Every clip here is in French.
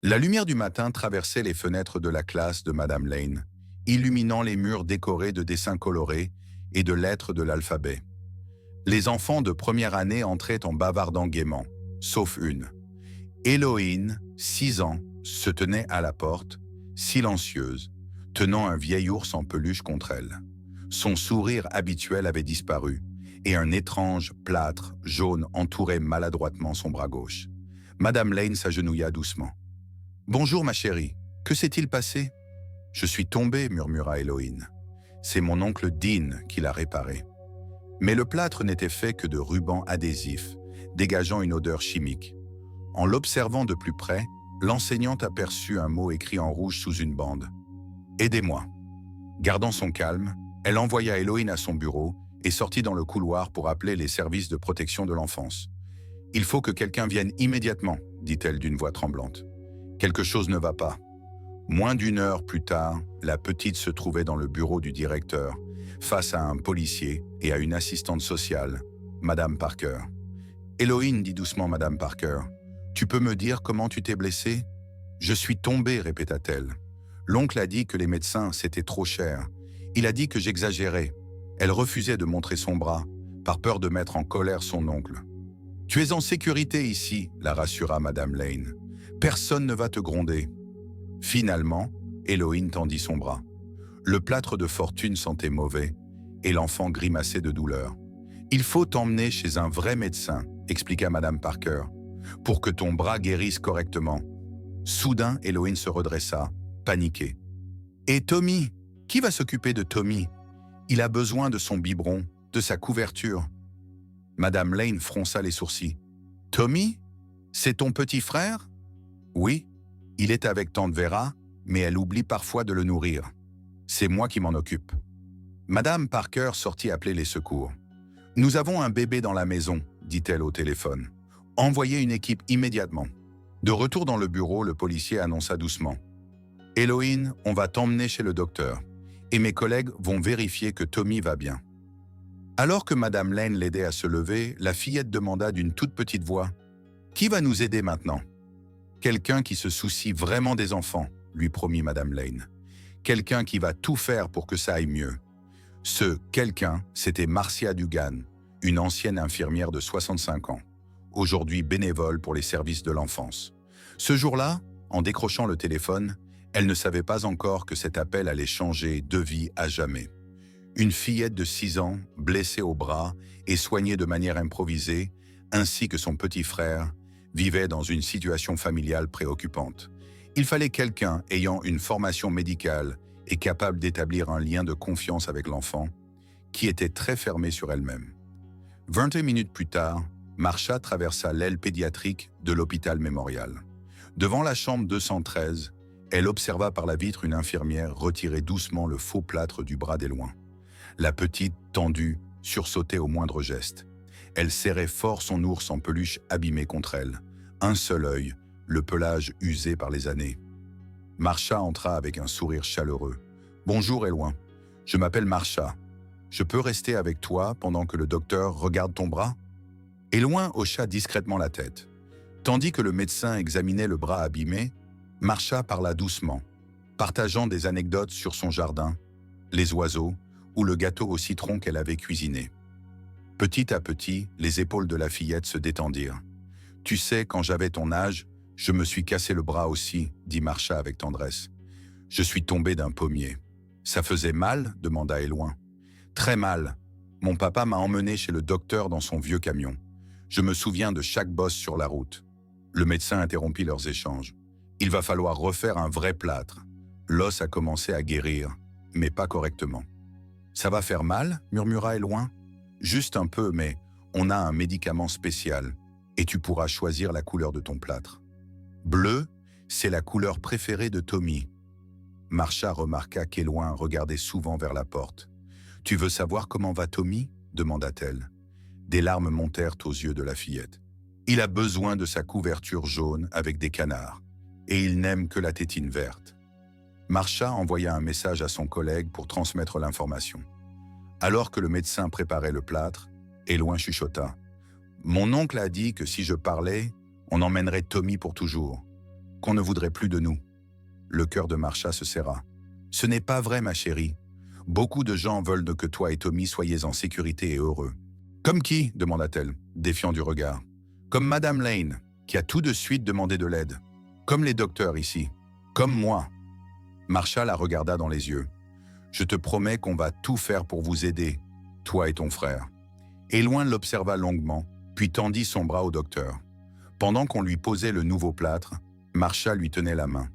La lumière du matin traversait les fenêtres de la classe de Madame Lane, illuminant les murs décorés de dessins colorés et de lettres de l'alphabet. Les enfants de première année entraient en bavardant gaiement, sauf une. Héloïne, 6 ans, se tenait à la porte, silencieuse, tenant un vieil ours en peluche contre elle. Son sourire habituel avait disparu, et un étrange plâtre jaune entourait maladroitement son bras gauche. Madame Lane s'agenouilla doucement. « Bonjour ma chérie, que s'est-il passé ?»« Je suis tombée, murmura Héloïne. C'est mon oncle Dean qui l'a réparé. » Mais le plâtre n'était fait que de rubans adhésifs, dégageant une odeur chimique. En l'observant de plus près, l'enseignante aperçut un mot écrit en rouge sous une bande. « Aidez-moi ». Gardant son calme, elle envoya Héloïne à son bureau et sortit dans le couloir pour appeler les services de protection de l'enfance. « Il faut que quelqu'un vienne immédiatement », dit-elle d'une voix tremblante. « Quelque chose ne va pas. » Moins d'une heure plus tard, la petite se trouvait dans le bureau du directeur, face à un policier et à une assistante sociale, Madame Parker. « Héloïne, dit doucement Madame Parker, tu peux me dire comment tu t'es blessée ?»« Je suis tombée, répéta-t-elle. L'oncle a dit que les médecins, c'était trop cher. Il a dit que j'exagérais. Elle refusait de montrer son bras, par peur de mettre en colère son oncle. « Tu es en sécurité ici, la rassura Madame Lane. Personne ne va te gronder. » Finalement, Héloïne tendit son bras. Le plâtre de fortune sentait mauvais, et l'enfant grimaçait de douleur. « Il faut t'emmener chez un vrai médecin, » expliqua Madame Parker, « pour que ton bras guérisse correctement. » Soudain, Héloïne se redressa, paniquée. « Et Tommy? Qui va s'occuper de Tommy? Il a besoin de son biberon, de sa couverture. » Madame Lane fronça les sourcils. « Tommy? C'est ton petit frère? »« Oui, il est avec tante Vera, mais elle oublie parfois de le nourrir. C'est moi qui m'en occupe. » Madame Parker sortit appeler les secours. « Nous avons un bébé dans la maison, » dit-elle au téléphone. « Envoyez une équipe immédiatement. » De retour dans le bureau, le policier annonça doucement. « Héloïne, on va t'emmener chez le docteur, et mes collègues vont vérifier que Tommy va bien. » Alors que Madame Lane l'aidait à se lever, la fillette demanda d'une toute petite voix. « Qui va nous aider maintenant ?»« Quelqu'un qui se soucie vraiment des enfants, » lui promit Madame Lane. « Quelqu'un qui va tout faire pour que ça aille mieux. » Ce « quelqu'un », c'était Marcia Dugan, une ancienne infirmière de 65 ans, aujourd'hui bénévole pour les services de l'enfance. Ce jour-là, en décrochant le téléphone, elle ne savait pas encore que cet appel allait changer de vie à jamais. Une fillette de 6 ans, blessée au bras et soignée de manière improvisée, ainsi que son petit frère, vivait dans une situation familiale préoccupante. Il fallait quelqu'un ayant une formation médicale et capable d'établir un lien de confiance avec l'enfant, qui était très fermée sur elle-même. 20 minutes plus tard, Marcia traversa l'aile pédiatrique de l'hôpital mémorial. Devant la chambre 213, elle observa par la vitre une infirmière retirer doucement le faux plâtre du bras d'Héloïne. La petite, tendue, sursautait au moindre geste. Elle serrait fort son ours en peluche abîmé contre elle. Un seul œil, le pelage usé par les années. Marcia entra avec un sourire chaleureux. « Bonjour Héloïne, je m'appelle Marcia. Je peux rester avec toi pendant que le docteur regarde ton bras ?» Héloïne hocha discrètement la tête. Tandis que le médecin examinait le bras abîmé, Marcia parla doucement, partageant des anecdotes sur son jardin, les oiseaux ou le gâteau au citron qu'elle avait cuisiné. Petit à petit, les épaules de la fillette se détendirent. « Tu sais, quand j'avais ton âge, je me suis cassé le bras aussi, » dit Marcia avec tendresse. « Je suis tombée d'un pommier. »« Ça faisait mal ?» demanda Héloïne. « Très mal. Mon papa m'a emmené chez le docteur dans son vieux camion. Je me souviens de chaque bosse sur la route. » Le médecin interrompit leurs échanges. « Il va falloir refaire un vrai plâtre. L'os a commencé à guérir, mais pas correctement. »« Ça va faire mal ?» murmura Héloïne. « Juste un peu, mais on a un médicament spécial, et tu pourras choisir la couleur de ton plâtre. »« Bleu, c'est la couleur préférée de Tommy. » Marcia remarqua qu'Héloïne regardait souvent vers la porte. « Tu veux savoir comment va Tommy ?» demanda-t-elle. Des larmes montèrent aux yeux de la fillette. « Il a besoin de sa couverture jaune avec des canards, et il n'aime que la tétine verte. » Marcia envoya un message à son collègue pour transmettre l'information. Alors que le médecin préparait le plâtre, Héloïne chuchota. « Mon oncle a dit que si je parlais, on emmènerait Tommy pour toujours. qu'on ne voudrait plus de nous. Le cœur de Marsha se serra. Ce n'est pas vrai, ma chérie. Beaucoup de gens veulent que toi et Tommy soyez en sécurité et heureux. Comme qui demanda-t-elle, défiant du regard. Comme Madame Lane, qui a tout de suite demandé de l'aide. Comme les docteurs ici. Comme moi. Marsha la regarda dans les yeux. Je te promets qu'on va tout faire pour vous aider, toi et ton frère. Éloin l'observa longuement, puis tendit son bras au docteur. Pendant qu'on lui posait le nouveau plâtre, Marsha lui tenait la main.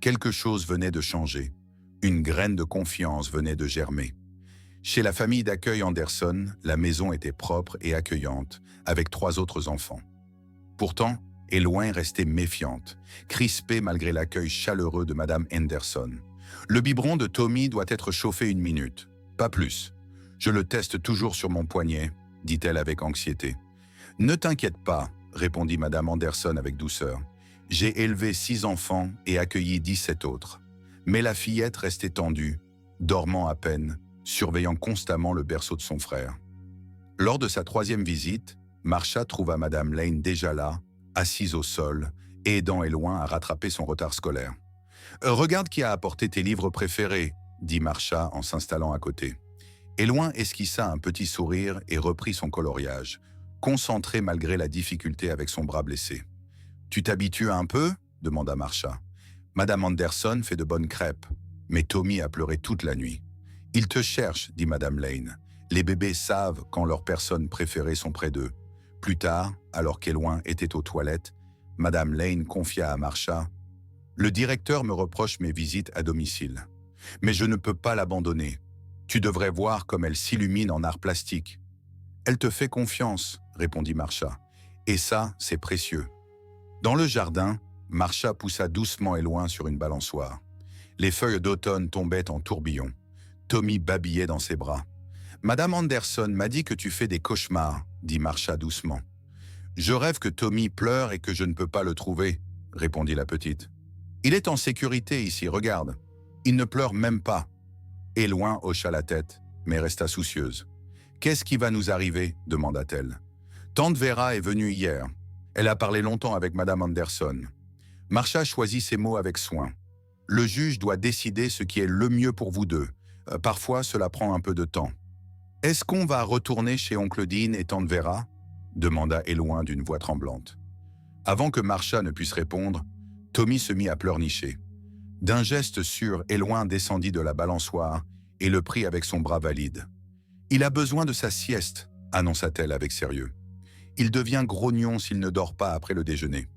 Quelque chose venait de changer. Une graine de confiance venait de germer. Chez la famille d'accueil Anderson, la maison était propre et accueillante, avec 3 autres enfants. Pourtant, Éloin restait méfiante, crispée malgré l'accueil chaleureux de Madame Anderson. Le biberon de Tommy doit être chauffé 1 minute, pas plus. Je le teste toujours sur mon poignet, dit-elle avec anxiété. Ne t'inquiète pas, répondit Madame Anderson avec douceur. J'ai élevé 6 enfants et accueilli 17 autres. Mais la fillette restait tendue, dormant à peine, surveillant constamment le berceau de son frère. Lors de sa 3e visite, Marsha trouva Madame Lane déjà là, assise au sol, et aidant Éloin à rattraper son retard scolaire. « Regarde qui a apporté tes livres préférés », dit Marsha en s'installant à côté. Éloin esquissa un petit sourire et reprit son coloriage, concentré malgré la difficulté avec son bras blessé. « Tu t'habitues un peu ?» demanda Marsha. « Madame Anderson fait de bonnes crêpes, mais Tommy a pleuré toute la nuit. »« Il te cherche, » dit Madame Lane. « Les bébés savent quand leurs personnes préférées sont près d'eux. » Plus tard, alors qu'Éloin était aux toilettes, Madame Lane confia à Marsha « Le directeur me reproche mes visites à domicile. Mais je ne peux pas l'abandonner. Tu devrais voir comme elle s'illumine en art plastique. »« Elle te fait confiance, » répondit Marsha. « Et ça, c'est précieux. » Dans le jardin, Marsha poussa doucement Éloin sur une balançoire. Les feuilles d'automne tombaient en tourbillons. Tommy babillait dans ses bras. « Madame Anderson m'a dit que tu fais des cauchemars, » dit Marsha doucement. « Je rêve que Tommy pleure et que je ne peux pas le trouver, » répondit la petite. « Il est en sécurité ici, regarde. Il ne pleure même pas. » Éloin hocha la tête, mais resta soucieuse. « Qu'est-ce qui va nous arriver ?» demanda-t-elle. « Tante Vera est venue hier. Elle a parlé longtemps avec Madame Anderson. » Marsha choisit ses mots avec soin. « Le juge doit décider ce qui est le mieux pour vous deux. Parfois, cela prend un peu de temps. »« Est-ce qu'on va retourner chez Oncle Dean et Tante Vera ?» demanda Éloin d'une voix tremblante. Avant que Marsha ne puisse répondre, Tommy se mit à pleurnicher. D'un geste sûr, Éloin descendit de la balançoire et le prit avec son bras valide. « Il a besoin de sa sieste, » annonça-t-elle avec sérieux. « Il devient grognon s'il ne dort pas après le déjeuner. »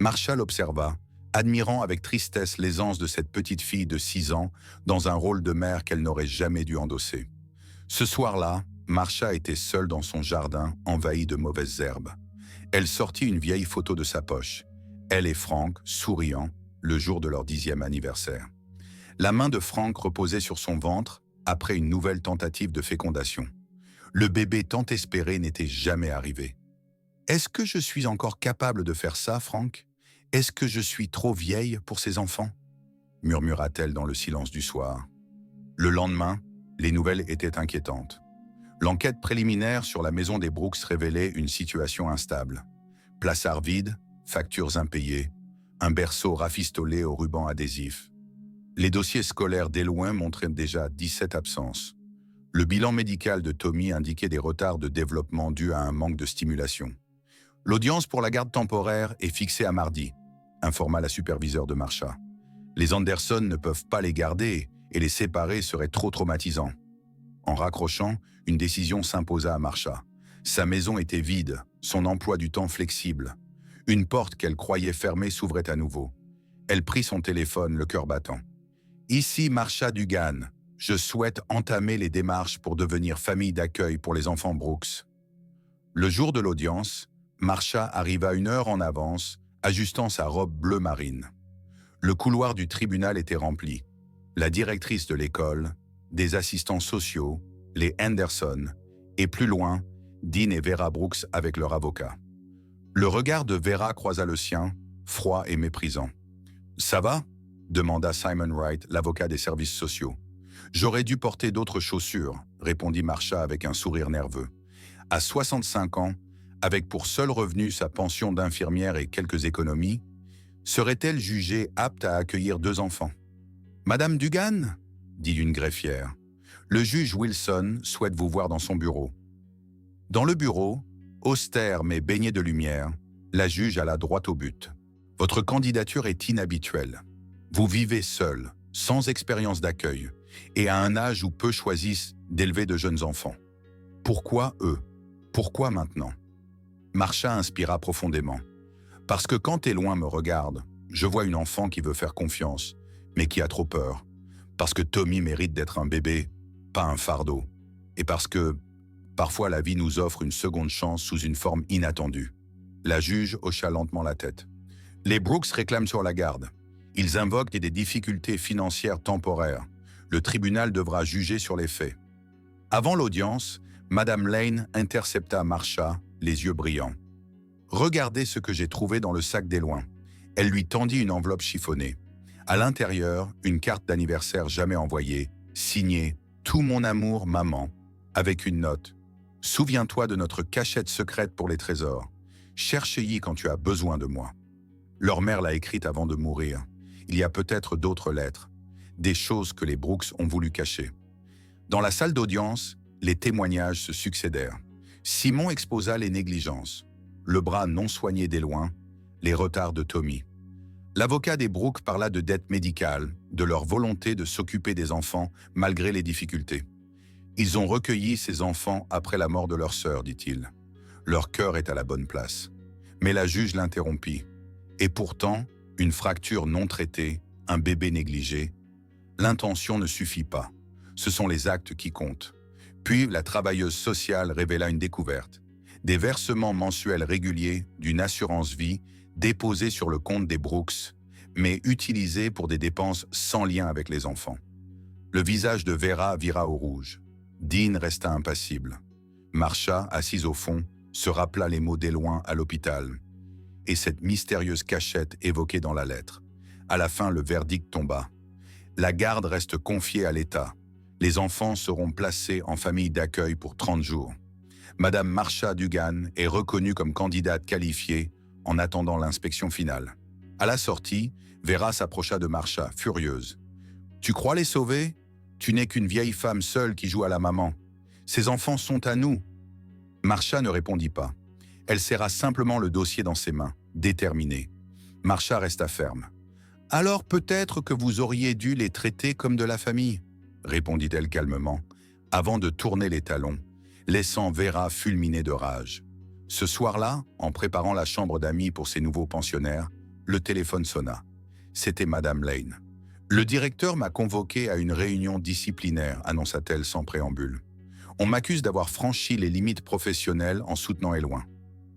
Marsha l'observa, admirant avec tristesse l'aisance de cette petite fille de 6 ans dans un rôle de mère qu'elle n'aurait jamais dû endosser. Ce soir-là, Marsha était seule dans son jardin, envahie de mauvaises herbes. Elle sortit une vieille photo de sa poche. Elle et Frank, souriant, le jour de leur 10e anniversaire. La main de Frank reposait sur son ventre après une nouvelle tentative de fécondation. Le bébé tant espéré n'était jamais arrivé. « Est-ce que je suis encore capable de faire ça, Frank ? Est-ce que je suis trop vieille pour ces enfants ?» murmura-t-elle dans le silence du soir. Le lendemain, les nouvelles étaient inquiétantes. L'enquête préliminaire sur la maison des Brooks révélait une situation instable. Plaçard vide, factures impayées, un berceau rafistolé au ruban adhésif. Les dossiers scolaires d'Éloin montraient déjà 17 absences. Le bilan médical de Tommy indiquait des retards de développement dus à un manque de stimulation. L'audience pour la garde temporaire est fixée à mardi, informa la superviseure de Marsha. Les Anderson ne peuvent pas les garder et les séparer serait trop traumatisant. En raccrochant, une décision s'imposa à Marsha. Sa maison était vide, son emploi du temps flexible. Une porte qu'elle croyait fermée s'ouvrait à nouveau. Elle prit son téléphone, le cœur battant. « Ici Marsha Dugan. Je souhaite entamer les démarches pour devenir famille d'accueil pour les enfants Brooks. » Le jour de l'audience, Marsha arriva 1 heure en avance, ajustant sa robe bleu marine. Le couloir du tribunal était rempli. La directrice de l'école, des assistants sociaux, les Anderson, et plus loin, Dean et Vera Brooks avec leur avocat. Le regard de Vera croisa le sien, froid et méprisant. « Ça va ?» demanda Simon Wright, l'avocat des services sociaux. « J'aurais dû porter d'autres chaussures », répondit Marsha avec un sourire nerveux. À 65 ans, avec pour seul revenu sa pension d'infirmière et quelques économies, Serait-elle jugée apte à accueillir 2 enfants? Madame Dugan, dit une greffière, le juge Wilson souhaite vous voir dans son bureau. Dans le bureau, austère mais baignée de lumière, la juge alla droit au but. Votre candidature est inhabituelle. Vous vivez seul, sans expérience d'accueil, et à un âge où peu choisissent d'élever de jeunes enfants. Pourquoi eux? Pourquoi maintenant? Marsha inspira profondément. Parce que quand Éloin me regarde, je vois une enfant qui veut faire confiance, mais qui a trop peur. Parce que Tommy mérite d'être un bébé, pas un fardeau. Et parce que, parfois la vie nous offre une seconde chance sous une forme inattendue. La juge hocha lentement la tête. Les Brooks réclament sur la garde. Ils invoquent des difficultés financières temporaires. Le tribunal devra juger sur les faits. Avant l'audience, Madame Lane intercepta Marsha, les yeux brillants. « Regardez ce que j'ai trouvé dans le sac d'Éloin. » Elle lui tendit une enveloppe chiffonnée. À l'intérieur, une carte d'anniversaire jamais envoyée, signée « Tout mon amour, maman », avec une note. « Souviens-toi de notre cachette secrète pour les trésors. Cherche-y quand tu as besoin de moi. » Leur mère l'a écrite avant de mourir. Il y a peut-être d'autres lettres, des choses que les Brooks ont voulu cacher. Dans la salle d'audience, les témoignages se succédèrent. Simon exposa les négligences, le bras non soigné d'Éloin, les retards de Tommy. L'avocat des Brooks parla de dettes médicales, de leur volonté de s'occuper des enfants malgré les difficultés. Ils ont recueilli ces enfants après la mort de leur sœur, dit-il. Leur cœur est à la bonne place. Mais la juge l'interrompit. Et pourtant, une fracture non traitée, un bébé négligé, l'intention ne suffit pas. Ce sont les actes qui comptent. Puis la travailleuse sociale révéla une découverte. Des versements mensuels réguliers d'une assurance-vie déposés sur le compte des Brooks, mais utilisés pour des dépenses sans lien avec les enfants. Le visage de Vera vira au rouge. Dean resta impassible. Marsha, assise au fond, se rappela les mots d'Éloin à l'hôpital et cette mystérieuse cachette évoquée dans la lettre. À la fin, le verdict tomba. La garde reste confiée à l'État. Les enfants seront placés en famille d'accueil pour 30 jours. Madame Marsha Dugan est reconnue comme candidate qualifiée en attendant l'inspection finale. À la sortie, Vera s'approcha de Marsha, furieuse. « Tu crois les sauver? Tu n'es qu'une vieille femme seule qui joue à la maman. Ces enfants sont à nous. » Marsha ne répondit pas. Elle serra simplement le dossier dans ses mains, déterminée. Marsha resta ferme. « Alors peut-être que vous auriez dû les traiter comme de la famille, » répondit-elle calmement, avant de tourner les talons, laissant Vera fulminer de rage. Ce soir-là, en préparant la chambre d'amis pour ses nouveaux pensionnaires, le téléphone sonna. C'était Madame Lane. « Le directeur m'a convoqué à une réunion disciplinaire, annonça-t-elle sans préambule. On m'accuse d'avoir franchi les limites professionnelles en soutenant Éloin. »«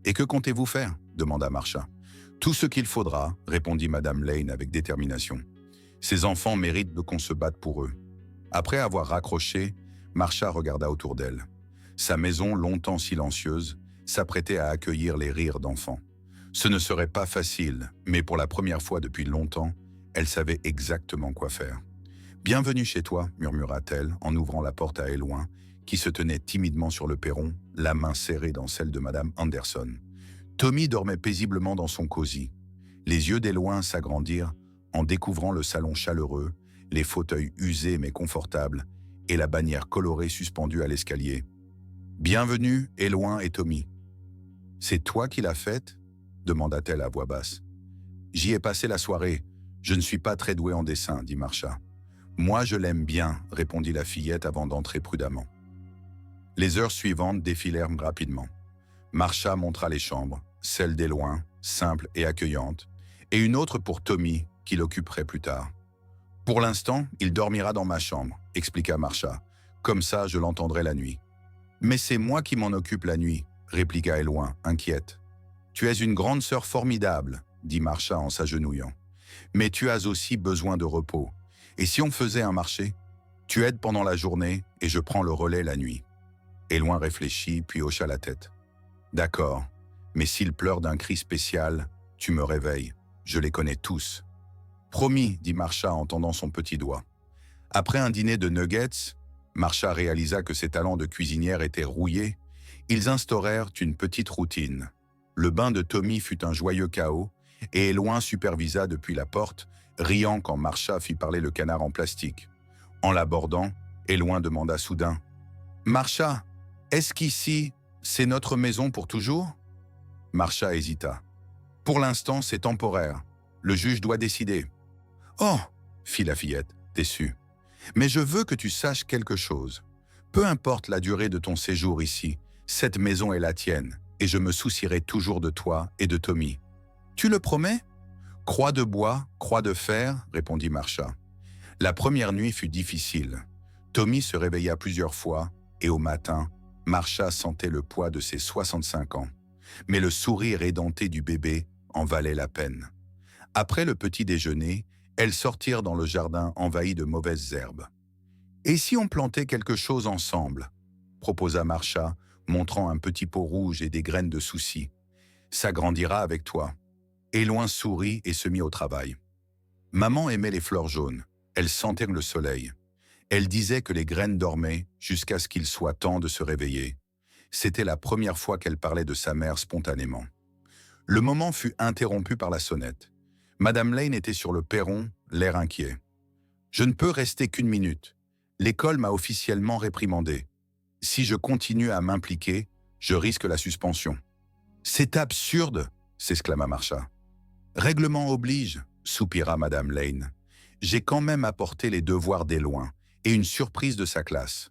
Et que comptez-vous faire » demanda Marsha. « Tout ce qu'il faudra, » répondit Madame Lane avec détermination. « Ces enfants méritent qu'on se batte pour eux. » Après avoir raccroché, Marsha regarda autour d'elle. Sa maison, longtemps silencieuse, s'apprêtait à accueillir les rires d'enfants. Ce ne serait pas facile, mais pour la première fois depuis longtemps, elle savait exactement quoi faire. « Bienvenue chez toi », murmura-t-elle en ouvrant la porte à Éloin, qui se tenait timidement sur le perron, la main serrée dans celle de Madame Anderson. Tommy dormait paisiblement dans son cosy. Les yeux d'Éloin s'agrandirent en découvrant le salon chaleureux, les fauteuils usés mais confortables et la bannière colorée suspendue à l'escalier. « Bienvenue, Éloin et Tommy. »« C'est toi qui l'as faite » demanda-t-elle à voix basse. « J'y ai passé la soirée. Je ne suis pas très douée en dessin, dit Marsha. « Moi, je l'aime bien, répondit la fillette avant d'entrer prudemment. Les heures suivantes défilèrent rapidement. Marsha montra les chambres, celle d'Éloin, simple et accueillante, et une autre pour Tommy, qui l'occuperait plus tard. « Pour l'instant, il dormira dans ma chambre, expliqua Marsha. Comme ça, je l'entendrai la nuit. »« Mais c'est moi qui m'en occupe la nuit, répliqua Éloin, inquiète. »« Tu es une grande sœur formidable, dit Marsha en s'agenouillant. Mais tu as aussi besoin de repos. Et si on faisait un marché? Tu aides pendant la journée et je prends le relais la nuit. » Éloin réfléchit puis hocha la tête. « D'accord, mais s'il pleure d'un cri spécial, tu me réveilles. Je les connais tous. »« Promis, dit Marsha en tendant son petit doigt. Après un dîner de nuggets, Marsha réalisa que ses talents de cuisinière étaient rouillés. Ils instaurèrent une petite routine. Le bain de Tommy fut un joyeux chaos et Éloin supervisa depuis la porte, riant quand Marcia fit parler le canard en plastique. En l'abordant, Éloin demanda soudain « Marcia, est-ce qu'ici, c'est notre maison pour toujours ?» Marcia hésita. « Pour l'instant, c'est temporaire. Le juge doit décider. »« Oh !» fit la fillette, déçue. « Mais je veux que tu saches quelque chose. Peu importe la durée de ton séjour ici, cette maison est la tienne, et je me soucierai toujours de toi et de Tommy. Tu le promets ?»« Croix de bois, croix de fer, » répondit Marcia. La première nuit fut difficile. Tommy se réveilla plusieurs fois, et au matin, Marcia sentait le poids de ses 65 ans. Mais le sourire édenté du bébé en valait la peine. Après le petit déjeuner, elles sortirent dans le jardin envahi de mauvaises herbes. « Et si on plantait quelque chose ensemble ?» proposa Marcia, montrant un petit pot rouge et des graines de souci. « Ça grandira avec toi. » Éloin sourit et se mit au travail. Maman aimait les fleurs jaunes. Elles sentaient le soleil. Elle disait que les graines dormaient jusqu'à ce qu'il soit temps de se réveiller. C'était la première fois qu'elle parlait de sa mère spontanément. Le moment fut interrompu par la sonnette. Madame Lane était sur le perron, l'air inquiet. « Je ne peux rester qu'une minute. L'école m'a officiellement réprimandé. Si je continue à m'impliquer, je risque la suspension. »« C'est absurde !» s'exclama Marcia. « Règlement oblige !» soupira Madame Lane. « J'ai quand même apporté les devoirs d'Éloin et une surprise de sa classe. »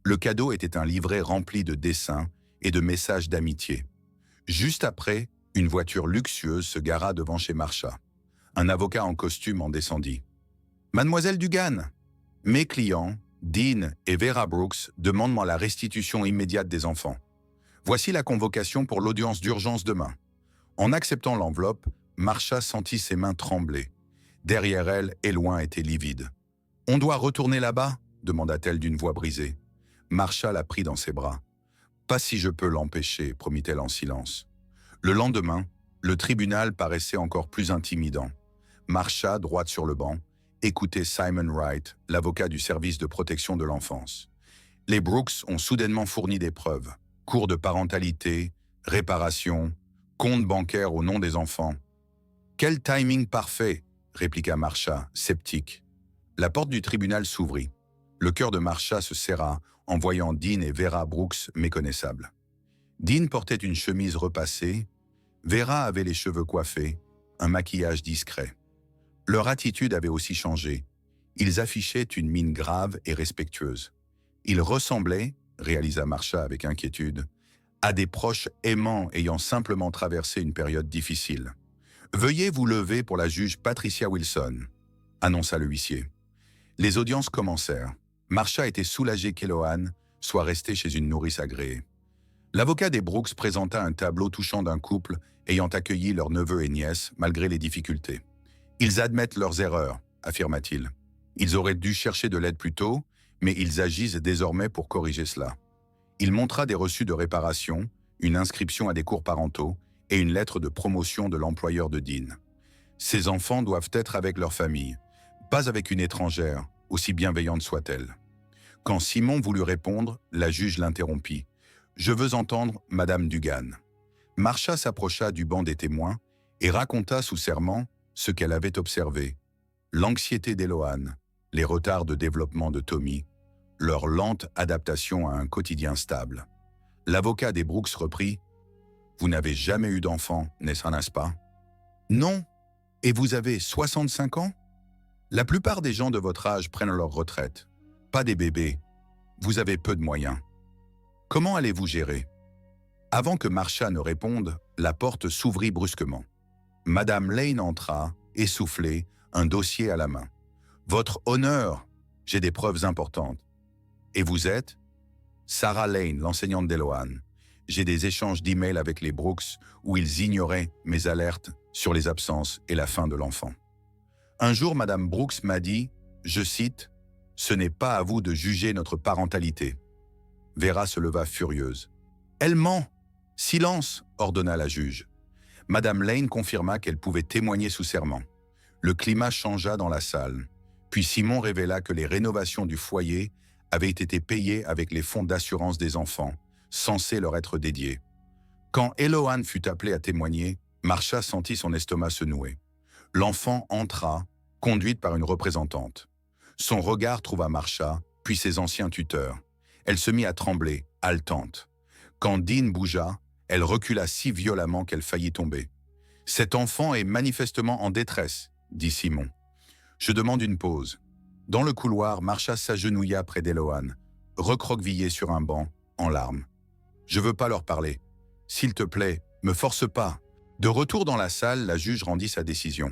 Le cadeau était un livret rempli de dessins et de messages d'amitié. Juste après, une voiture luxueuse se gara devant chez Marcia. Un avocat en costume en descendit. « Mademoiselle Dugan, mes clients, Dean et Vera Brooks, demandent la restitution immédiate des enfants. Voici la convocation pour l'audience d'urgence demain. » En acceptant l'enveloppe, Marcia sentit ses mains trembler. Derrière elle, Éloin était livide. « On doit retourner là-bas ?» demanda-t-elle d'une voix brisée. Marcia la prit dans ses bras. « Pas si je peux l'empêcher, » promit-elle en silence. Le lendemain, le tribunal paraissait encore plus intimidant. Marcia, droite sur le banc, écoutait Simon Wright, l'avocat du service de protection de l'enfance. Les Brooks ont soudainement fourni des preuves. Cours de parentalité, réparation, compte bancaire au nom des enfants. « Quel timing parfait !» répliqua Marcia, sceptique. La porte du tribunal s'ouvrit. Le cœur de Marcia se serra en voyant Dean et Vera Brooks méconnaissables. Dean portait une chemise repassée, Vera avait les cheveux coiffés, un maquillage discret. Leur attitude avait aussi changé. Ils affichaient une mine grave et respectueuse. Ils ressemblaient, réalisa Marcia avec inquiétude, à des proches aimants ayant simplement traversé une période difficile. « Veuillez vous lever pour la juge Patricia Wilson », annonça le huissier. Les audiences commencèrent. Marcia était soulagée qu'Éloan soit resté chez une nourrice agréée. L'avocat des Brooks présenta un tableau touchant d'un couple ayant accueilli leurs neveux et nièces malgré les difficultés. « Ils admettent leurs erreurs », affirma-t-il. « Ils auraient dû chercher de l'aide plus tôt, mais ils agissent désormais pour corriger cela. » Il montra des reçus de réparation, une inscription à des cours parentaux et une lettre de promotion de l'employeur de Dean. Ces enfants doivent être avec leur famille, pas avec une étrangère, aussi bienveillante soit-elle. Quand Simon voulut répondre, la juge l'interrompit. « Je veux entendre Madame Dugan. » Marcia s'approcha du banc des témoins et raconta sous serment ce qu'elle avait observé. L'anxiété d'Éloan, les retards de développement de Tommy, leur lente adaptation à un quotidien stable. L'avocat des Brooks reprit « Vous n'avez jamais eu d'enfant, n'est-ce pas ?»« Non. Et vous avez 65 ans ? La plupart des gens de votre âge prennent leur retraite. Pas des bébés. Vous avez peu de moyens. Comment allez-vous gérer ?» Avant que Marcia ne réponde, la porte s'ouvrit brusquement. Madame Lane entra, essoufflée, un dossier à la main. « Votre honneur, j'ai des preuves importantes. » « Et vous êtes ?»« Sarah Lane, l'enseignante d'Éloan. J'ai des échanges d'emails avec les Brooks où ils ignoraient mes alertes sur les absences et la fin de l'enfant. Un jour, Madame Brooks m'a dit, je cite, « Ce n'est pas à vous de juger notre parentalité. » Vera se leva furieuse. « Elle ment !»« Silence !» ordonna la juge. Madame Lane confirma qu'elle pouvait témoigner sous serment. Le climat changea dans la salle. Puis Simon révéla que les rénovations du foyer avaient été payées avec les fonds d'assurance des enfants, censés leur être dédiés. Quand Éloan fut appelé à témoigner, Marcia sentit son estomac se nouer. L'enfant entra, conduite par une représentante. Son regard trouva Marcia, puis ses anciens tuteurs. Elle se mit à trembler, haletante. Quand Dean bougea, elle recula si violemment qu'elle faillit tomber. « Cet enfant est manifestement en détresse, » dit Simon. « Je demande une pause. » Dans le couloir, Marcia s'agenouilla près d'Eloane, recroquevillée sur un banc, en larmes. « Je veux pas leur parler. S'il te plaît, me force pas. » De retour dans la salle, la juge rendit sa décision.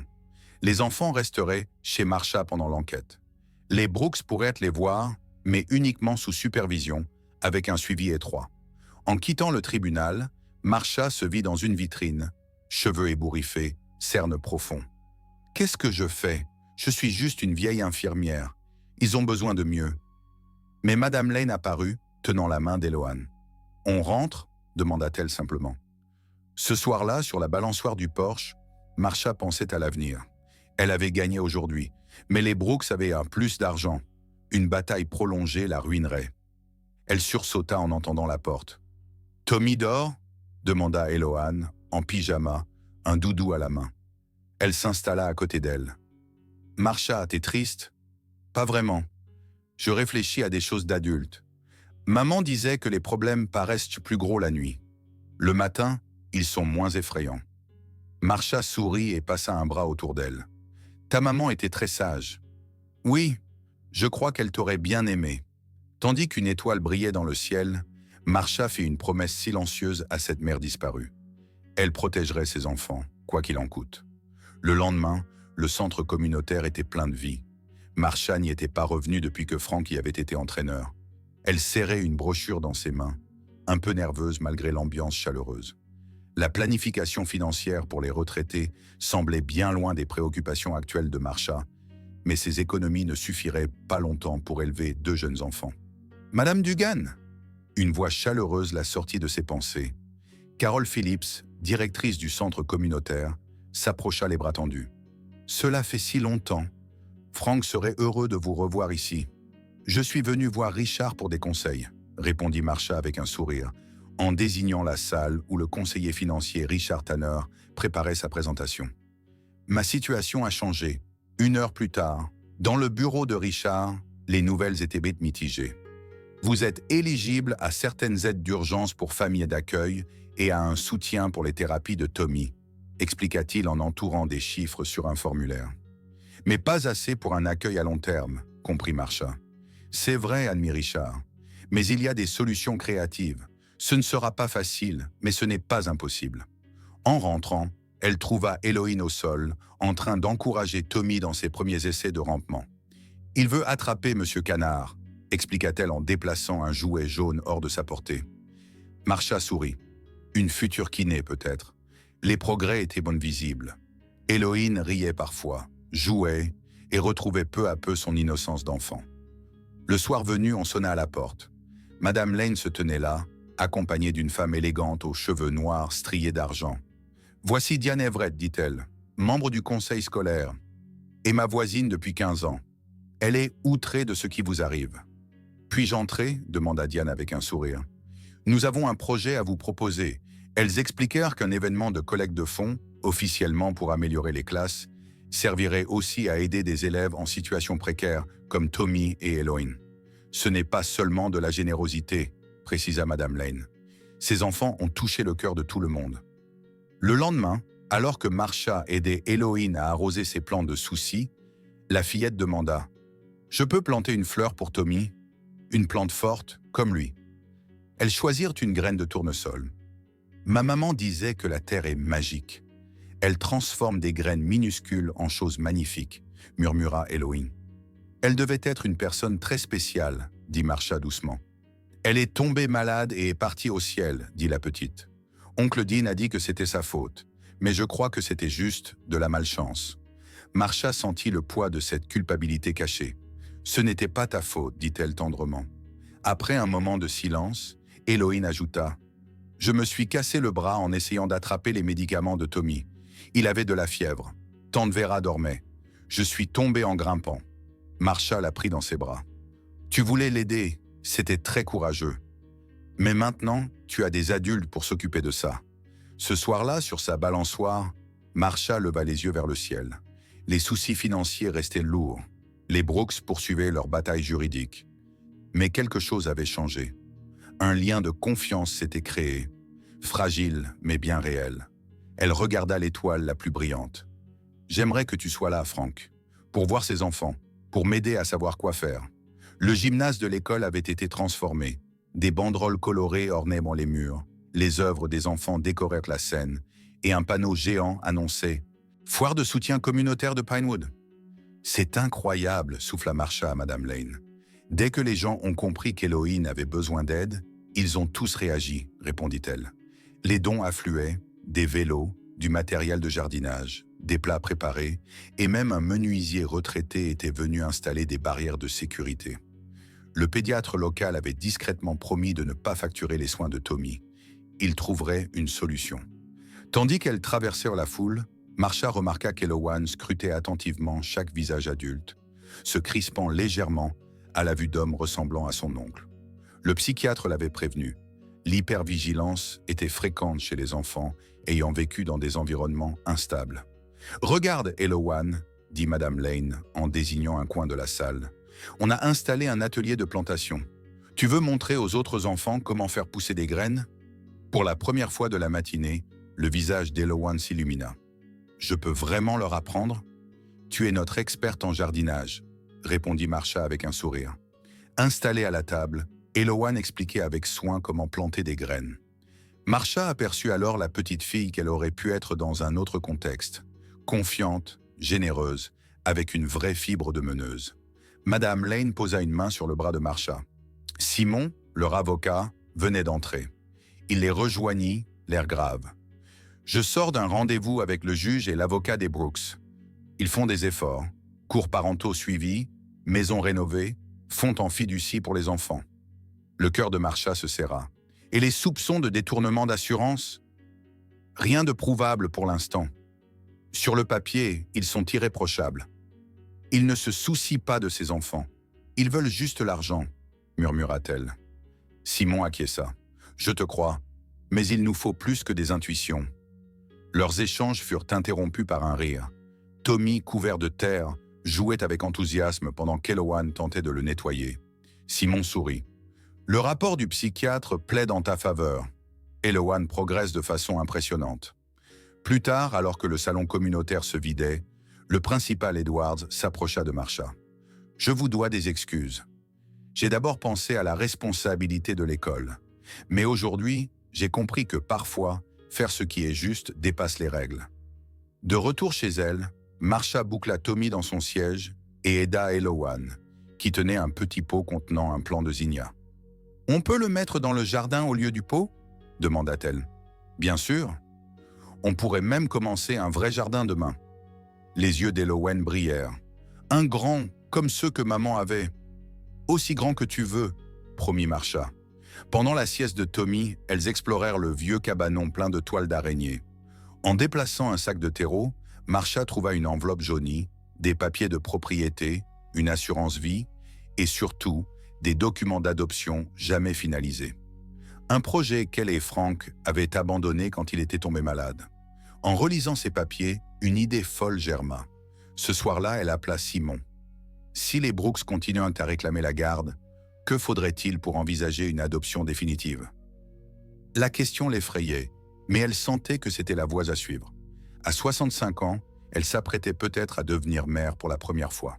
Les enfants resteraient chez Marcia pendant l'enquête. Les Brooks pourraient les voir, mais uniquement sous supervision, avec un suivi étroit. En quittant le tribunal, Marcia se vit dans une vitrine, cheveux ébouriffés, cernes profonds. « Qu'est-ce que je fais? Je suis juste une vieille infirmière. Ils ont besoin de mieux. » Mais Madame Lane apparut, tenant la main d'Eloane. « On rentre ?» demanda-t-elle simplement. Ce soir-là, sur la balançoire du porche, Marcia pensait à l'avenir. Elle avait gagné aujourd'hui, mais les Brooks avaient un plus d'argent. Une bataille prolongée la ruinerait. Elle sursauta en entendant la porte. « Tommy dort ?» demanda Eloane, en pyjama, un doudou à la main. Elle s'installa à côté d'elle. « Marcia, t'es triste ?»« Pas vraiment. Je réfléchis à des choses d'adulte. Maman disait que les problèmes paraissent plus gros la nuit. Le matin, ils sont moins effrayants. » Marcia sourit et passa un bras autour d'elle. « Ta maman était très sage. »« Oui, je crois qu'elle t'aurait bien aimé. » Tandis qu'une étoile brillait dans le ciel, Marcia fit une promesse silencieuse à cette mère disparue. Elle protégerait ses enfants, quoi qu'il en coûte. Le lendemain, le centre communautaire était plein de vie. Marcia n'y était pas revenue depuis que Frank y avait été entraîneur. Elle serrait une brochure dans ses mains, un peu nerveuse malgré l'ambiance chaleureuse. La planification financière pour les retraités semblait bien loin des préoccupations actuelles de Marcia, mais ses économies ne suffiraient pas longtemps pour élever 2 jeunes enfants. « Madame Dugan !» Une voix chaleureuse la sortit de ses pensées. Carol Phillips, directrice du centre communautaire, s'approcha les bras tendus. « Cela fait si longtemps. Frank serait heureux de vous revoir ici. »« Je suis venu voir Richard pour des conseils, » répondit Marcia avec un sourire, en désignant la salle où le conseiller financier Richard Tanner préparait sa présentation. « Ma situation a changé. 1 heure plus tard, dans le bureau de Richard, les nouvelles étaient mitigées. Vous êtes éligible à certaines aides d'urgence pour familles d'accueil et à un soutien pour les thérapies de Tommy, expliqua-t-il en entourant des chiffres sur un formulaire. Mais pas assez pour un accueil à long terme, comprit Marcia. C'est vrai, admit Richard, mais il y a des solutions créatives. Ce ne sera pas facile, mais ce n'est pas impossible. En rentrant, elle trouva Eloane au sol, en train d'encourager Tommy dans ses premiers essais de rampement. « Il veut attraper Monsieur Canard », expliqua-t-elle en déplaçant un jouet jaune hors de sa portée. Marcia sourit. Une future kiné peut-être. Les progrès étaient bon visibles. Eloane riait parfois, jouait et retrouvait peu à peu son innocence d'enfant. Le soir venu, on sonna à la porte. Madame Lane se tenait là, accompagnée d'une femme élégante aux cheveux noirs striés d'argent. « Voici Diane Everett, dit-elle, membre du conseil scolaire, et ma voisine depuis 15 ans. Elle est outrée de ce qui vous arrive. »« Puis-je entrer ?» demanda Diane avec un sourire. « Nous avons un projet à vous proposer. » Elles expliquèrent qu'un événement de collecte de fonds, officiellement pour améliorer les classes, servirait aussi à aider des élèves en situation précaire comme Tommy et Eloane. « Ce n'est pas seulement de la générosité, » précisa Madame Lane. « Ces enfants ont touché le cœur de tout le monde. » Le lendemain, alors que Marcia aidait Eloane à arroser ses plants de soucis, la fillette demanda « Je peux planter une fleur pour Tommy? Une plante forte, comme lui. » Elles choisirent une graine de tournesol. « Ma maman disait que la terre est magique. Elle transforme des graines minuscules en choses magnifiques, » murmura Eloane. « Elle devait être une personne très spéciale, » dit Marcia doucement. « Elle est tombée malade et est partie au ciel, » dit la petite. « Oncle Dean a dit que c'était sa faute, mais je crois que c'était juste de la malchance. » Marcia sentit le poids de cette culpabilité cachée. « Ce n'était pas ta faute, » dit-elle tendrement. Après un moment de silence, Eloane ajouta « Je me suis cassé le bras en essayant d'attraper les médicaments de Tommy. Il avait de la fièvre. Tante Vera dormait. Je suis tombé en grimpant. » Marcia l'a pris dans ses bras. « Tu voulais l'aider, c'était très courageux. Mais maintenant, tu as des adultes pour s'occuper de ça. Ce soir-là, sur sa balançoire, Marsha leva les yeux vers le ciel. Les soucis financiers restaient lourds. Les Brooks poursuivaient leur bataille juridique. Mais quelque chose avait changé. Un lien de confiance s'était créé, fragile mais bien réel. Elle regarda l'étoile la plus brillante. « J'aimerais que tu sois là, Frank, pour voir ses enfants, pour m'aider à savoir quoi faire. » Le gymnase de l'école avait été transformé. Des banderoles colorées ornaient les murs, les œuvres des enfants décorèrent la scène, et un panneau géant annonçait « Foire de soutien communautaire de Pinewood ». « C'est incroyable », souffla Marsha à Madame Lane. « Dès que les gens ont compris qu'Héloïne avait besoin d'aide, ils ont tous réagi, répondit-elle. Les dons affluaient, des vélos, du matériel de jardinage, des plats préparés, et même un menuisier retraité était venu installer des barrières de sécurité. Le pédiatre local avait discrètement promis de ne pas facturer les soins de Tommy. Il trouverait une solution. Tandis qu'elle traversait la foule, Marsha remarqua qu'Elowan scrutait attentivement chaque visage adulte, se crispant légèrement à la vue d'hommes ressemblant à son oncle. Le psychiatre l'avait prévenu. L'hypervigilance était fréquente chez les enfants ayant vécu dans des environnements instables. « Regarde, Elowan, » dit Madame Lane en désignant un coin de la salle. « On a installé un atelier de plantation. Tu veux montrer aux autres enfants comment faire pousser des graines ?» Pour la première fois de la matinée, le visage d'Elowan s'illumina. « Je peux vraiment leur apprendre ? Tu es notre experte en jardinage, » répondit Marsha avec un sourire. Installée à la table, Elowan expliquait avec soin comment planter des graines. Marsha aperçut alors la petite fille qu'elle aurait pu être dans un autre contexte, confiante, généreuse, avec une vraie fibre de meneuse. Madame Lane posa une main sur le bras de Marsha. Simon, leur avocat, venait d'entrer. Il les rejoignit, l'air grave. « Je sors d'un rendez-vous avec le juge et l'avocat des Brooks. Ils font des efforts, cours parentaux suivis, maisons rénovées, fonds en fiducie pour les enfants. » Le cœur de Marsha se serra. « Et les soupçons de détournement d'assurance ? Rien de prouvable pour l'instant. Sur le papier, ils sont irréprochables. Ils ne se soucient pas de ces enfants. Ils veulent juste l'argent, » murmura-t-elle. Simon acquiesça. « Je te crois, mais il nous faut plus que des intuitions. » Leurs échanges furent interrompus par un rire. Tommy, couvert de terre, jouait avec enthousiasme pendant qu'Elowan tentait de le nettoyer. Simon sourit. « Le rapport du psychiatre plaide en ta faveur. Elowan progresse de façon impressionnante. » Plus tard, alors que le salon communautaire se vidait, le principal Edwards s'approcha de Marsha. « Je vous dois des excuses. J'ai d'abord pensé à la responsabilité de l'école. Mais aujourd'hui, j'ai compris que parfois, faire ce qui est juste dépasse les règles. » De retour chez elle, Marsha boucla Tommy dans son siège et aida Elowan, qui tenait un petit pot contenant un plant de zinnia. « On peut le mettre dans le jardin au lieu du pot ?» demanda-t-elle. « Bien sûr. On pourrait même commencer un vrai jardin demain. » Les yeux d'Elowan brillèrent. « Un grand, comme ceux que maman avait. »« Aussi grand que tu veux, » promit Marsha. Pendant la sieste de Tommy, elles explorèrent le vieux cabanon plein de toiles d'araignée. En déplaçant un sac de terreau, Marsha trouva une enveloppe jaunie, des papiers de propriété, une assurance vie et surtout des documents d'adoption jamais finalisés. Un projet qu'elle et Frank avaient abandonné quand il était tombé malade. En relisant ces papiers, une idée folle germa. Ce soir-là, elle appela Simon. Si les Brooks continuaient à réclamer la garde, que faudrait-il pour envisager une adoption définitive? La question l'effrayait, mais elle sentait que c'était la voie à suivre. À 65 ans, elle s'apprêtait peut-être à devenir mère pour la première fois.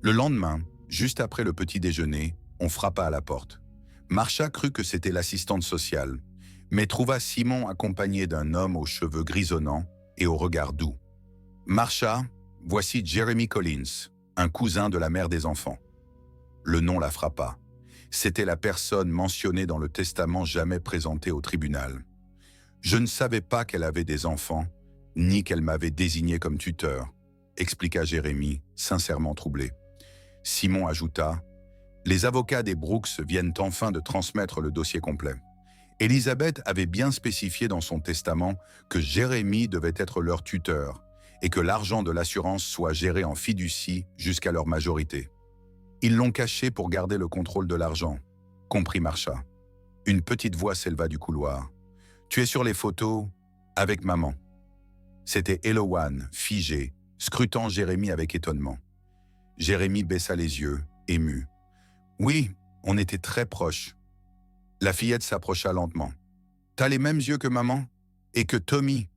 Le lendemain, juste après le petit déjeuner, on frappa à la porte. Marsha crut que c'était l'assistante sociale, mais trouva Simon accompagné d'un homme aux cheveux grisonnants et au regard doux. « Marsha, voici Jeremy Collins, un cousin de la mère des enfants. » Le nom la frappa. C'était la personne mentionnée dans le testament jamais présenté au tribunal. « Je ne savais pas qu'elle avait des enfants, ni qu'elle m'avait désigné comme tuteur, » expliqua Jérémy, sincèrement troublé. Simon ajouta « Les avocats des Brooks viennent enfin de transmettre le dossier complet. Elisabeth avait bien spécifié dans son testament que Jérémy devait être leur tuteur et que l'argent de l'assurance soit géré en fiducie jusqu'à leur majorité. Ils l'ont caché pour garder le contrôle de l'argent, » comprit Marsha. Une petite voix s'éleva du couloir. « Tu es sur les photos ? Avec maman. C'était Eloane, figée, scrutant Jérémie avec étonnement. Jérémie baissa les yeux, ému. Oui, on était très proches. La fillette s'approcha lentement. T'as les mêmes yeux que maman? Et que Tommy?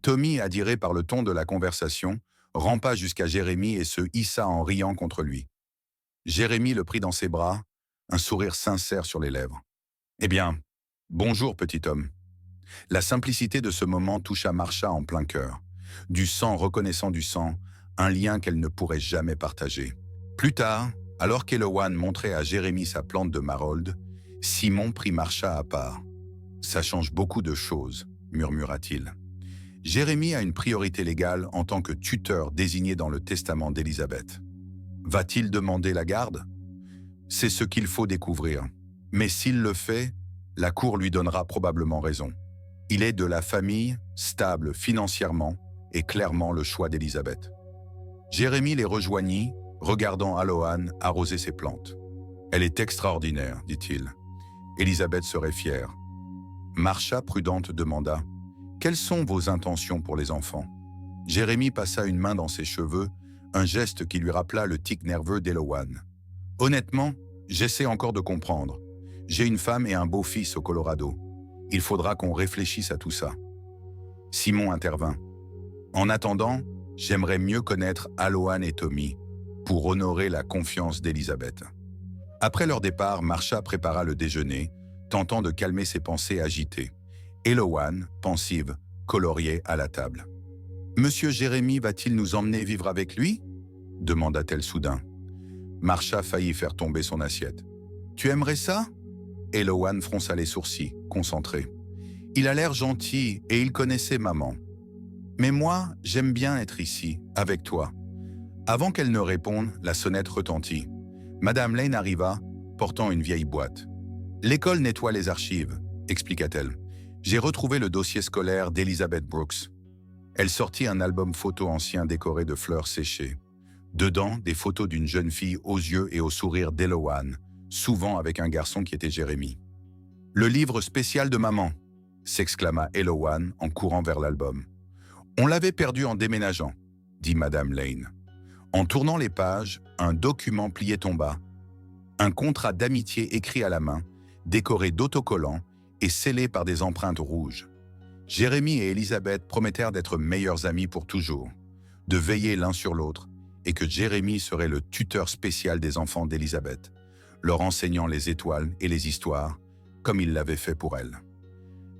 Tommy, attiré par le ton de la conversation, rampa jusqu'à Jérémie et se hissa en riant contre lui. Jérémie le prit dans ses bras, un sourire sincère sur les lèvres. Eh bien, bonjour petit homme. La simplicité de ce moment toucha Marsha en plein cœur. Du sang reconnaissant du sang, un lien qu'elle ne pourrait jamais partager. Plus tard, alors qu'Eloane montrait à Jérémie sa plante de marold, Simon prit Marsha à part. « Ça change beaucoup de choses », murmura-t-il. Jérémie a une priorité légale en tant que tuteur désigné dans le testament d'Élisabeth. Va-t-il demander la garde? C'est ce qu'il faut découvrir. Mais s'il le fait, la cour lui donnera probablement raison. Il est de la famille, stable financièrement, et clairement le choix d'Élisabeth. Jérémie les rejoignit, regardant Aloane arroser ses plantes. « Elle est extraordinaire, dit-il. Élisabeth serait fière. » Marsha, prudente, demanda « Quelles sont vos intentions pour les enfants ?» Jérémie passa une main dans ses cheveux, un geste qui lui rappela le tic nerveux d'Eloane. « Honnêtement, j'essaie encore de comprendre. J'ai une femme et un beau-fils au Colorado. Il faudra qu'on réfléchisse à tout ça. » Simon intervint. « En attendant, j'aimerais mieux connaître Aloane et Tommy pour honorer la confiance d'Élisabeth. » Après leur départ, Marsha prépara le déjeuner, tentant de calmer ses pensées agitées. Eloane, pensive, coloriait à la table. « Monsieur Jérémie va-t-il nous emmener vivre avec lui ?» demanda-t-elle soudain. Marsha faillit faire tomber son assiette. « Tu aimerais ça ?» Eloane fronça les sourcils, concentrée. « Il a l'air gentil et il connaissait maman. Mais moi, j'aime bien être ici, avec toi. » Avant qu'elle ne réponde, la sonnette retentit. Madame Lane arriva, portant une vieille boîte. « L'école nettoie les archives, » expliqua-t-elle. « J'ai retrouvé le dossier scolaire d'Elizabeth Brooks. » Elle sortit un album photo ancien décoré de fleurs séchées. Dedans, des photos d'une jeune fille aux yeux et au sourire d'Eloane, souvent avec un garçon qui était Jérémie. « Le livre spécial de maman !» s'exclama Eloane en courant vers l'album. « On l'avait perdu en déménageant », dit Madame Lane. En tournant les pages, un document plié tomba. Un contrat d'amitié écrit à la main, décoré d'autocollants et scellé par des empreintes rouges. Jérémie et Élisabeth promettèrent d'être meilleurs amis pour toujours, de veiller l'un sur l'autre, et que Jérémie serait le tuteur spécial des enfants d'Élisabeth, leur enseignant les étoiles et les histoires, comme il l'avait fait pour elle.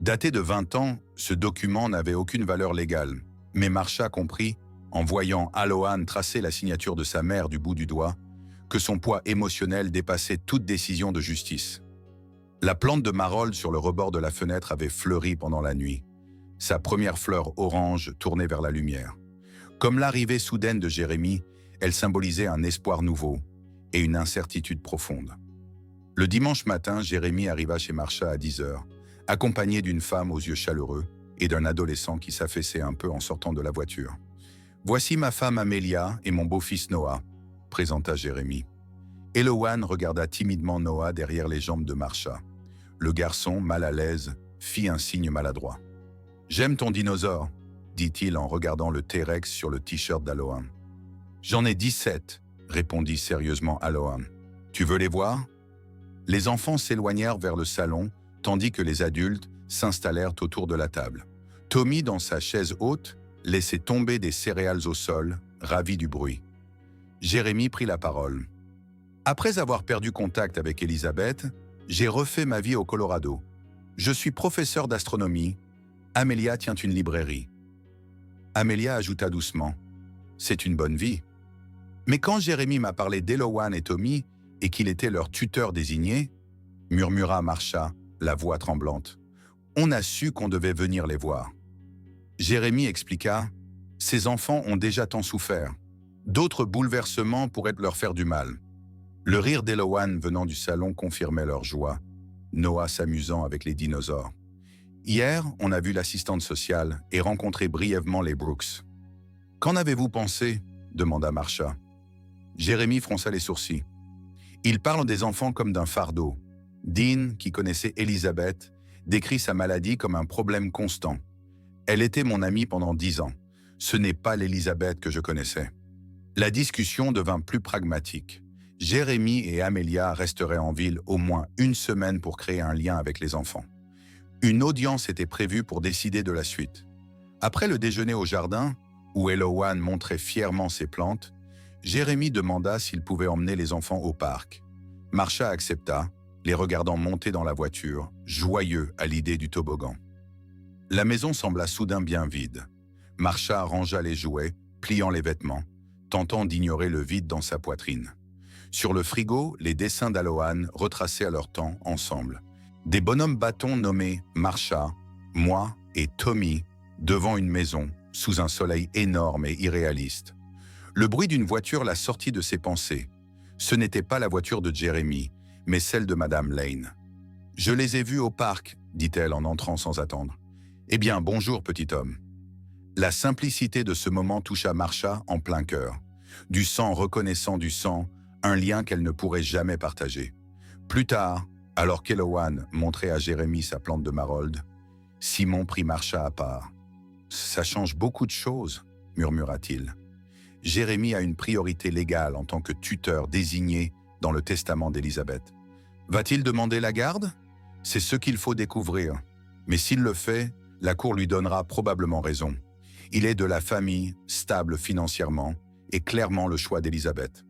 Daté de 20 ans, ce document n'avait aucune valeur légale, mais Marsha comprit, en voyant Aloane tracer la signature de sa mère du bout du doigt, que son poids émotionnel dépassait toute décision de justice. La plante de marold sur le rebord de la fenêtre avait fleuri pendant la nuit, sa première fleur orange tournée vers la lumière. Comme l'arrivée soudaine de Jérémie, elle symbolisait un espoir nouveau et une incertitude profonde. Le dimanche matin, Jérémie arriva chez Marsha à 10 heures, accompagné d'une femme aux yeux chaleureux et d'un adolescent qui s'affaissait un peu en sortant de la voiture. « Voici ma femme Amelia et mon beau-fils Noah », présenta Jérémie. Eloane regarda timidement Noah derrière les jambes de Marsha. Le garçon, mal à l'aise, fit un signe maladroit. « J'aime ton dinosaure », dit-il en regardant le T-Rex sur le t-shirt d'Aloane. « J'en ai 17, » répondit sérieusement Aloane. « Tu veux les voir ?» Les enfants s'éloignèrent vers le salon, tandis que les adultes s'installèrent autour de la table. Tommy, dans sa chaise haute, laissait tomber des céréales au sol, ravi du bruit. Jérémie prit la parole. « Après avoir perdu contact avec Élisabeth, j'ai refait ma vie au Colorado. Je suis professeur d'astronomie. Amelia tient une librairie. » Amelia ajouta doucement. « C'est une bonne vie. » Mais quand Jérémie m'a parlé d'Eloane et Tommy et qu'il était leur tuteur désigné, murmura Marsha, la voix tremblante, on a su qu'on devait venir les voir. Jérémie expliqua « Ces enfants ont déjà tant souffert. D'autres bouleversements pourraient leur faire du mal. » Le rire d'Eloane venant du salon confirmait leur joie, Noah s'amusant avec les dinosaures. Hier, on a vu l'assistante sociale et rencontré brièvement les Brooks. « Qu'en avez-vous pensé ?» demanda Marsha. Jérémie fronça les sourcils. « Ils parlent des enfants comme d'un fardeau. Dean, qui connaissait Élisabeth, décrit sa maladie comme un problème constant. Elle était mon amie pendant 10 ans. Ce n'est pas l'Elisabeth que je connaissais. La discussion devint plus pragmatique. Jérémy et Amelia resteraient en ville au moins une semaine pour créer un lien avec les enfants. Une audience était prévue pour décider de la suite. Après le déjeuner au jardin, où Eloane montrait fièrement ses plantes, Jérémy demanda s'il pouvait emmener les enfants au parc. Marsha accepta, les regardant monter dans la voiture, joyeux à l'idée du toboggan. La maison sembla soudain bien vide. Marsha rangea les jouets, pliant les vêtements, tentant d'ignorer le vide dans sa poitrine. Sur le frigo, les dessins d'Aloane retracés à leur temps ensemble. Des bonhommes bâtons nommés Marsha, moi et Tommy devant une maison, sous un soleil énorme et irréaliste. Le bruit d'une voiture l'a sorti de ses pensées. Ce n'était pas la voiture de Jérémy, mais celle de Madame Lane. « Je les ai vus au parc », dit-elle en entrant sans attendre. « Eh bien, bonjour, petit homme. » La simplicité de ce moment toucha Marsha en plein cœur. Du sang reconnaissant du sang, un lien qu'elle ne pourrait jamais partager. Plus tard, alors qu'Eloane montrait à Jérémy sa plante de Marold, Simon prit Marsha à part. « Ça change beaucoup de choses », murmura-t-il. Jérémy a une priorité légale en tant que tuteur désigné dans le testament d'Elisabeth. Va-t-il demander la garde? C'est ce qu'il faut découvrir. Mais s'il le fait, la cour lui donnera probablement raison. Il est de la famille, stable financièrement, et clairement le choix d'Elisabeth.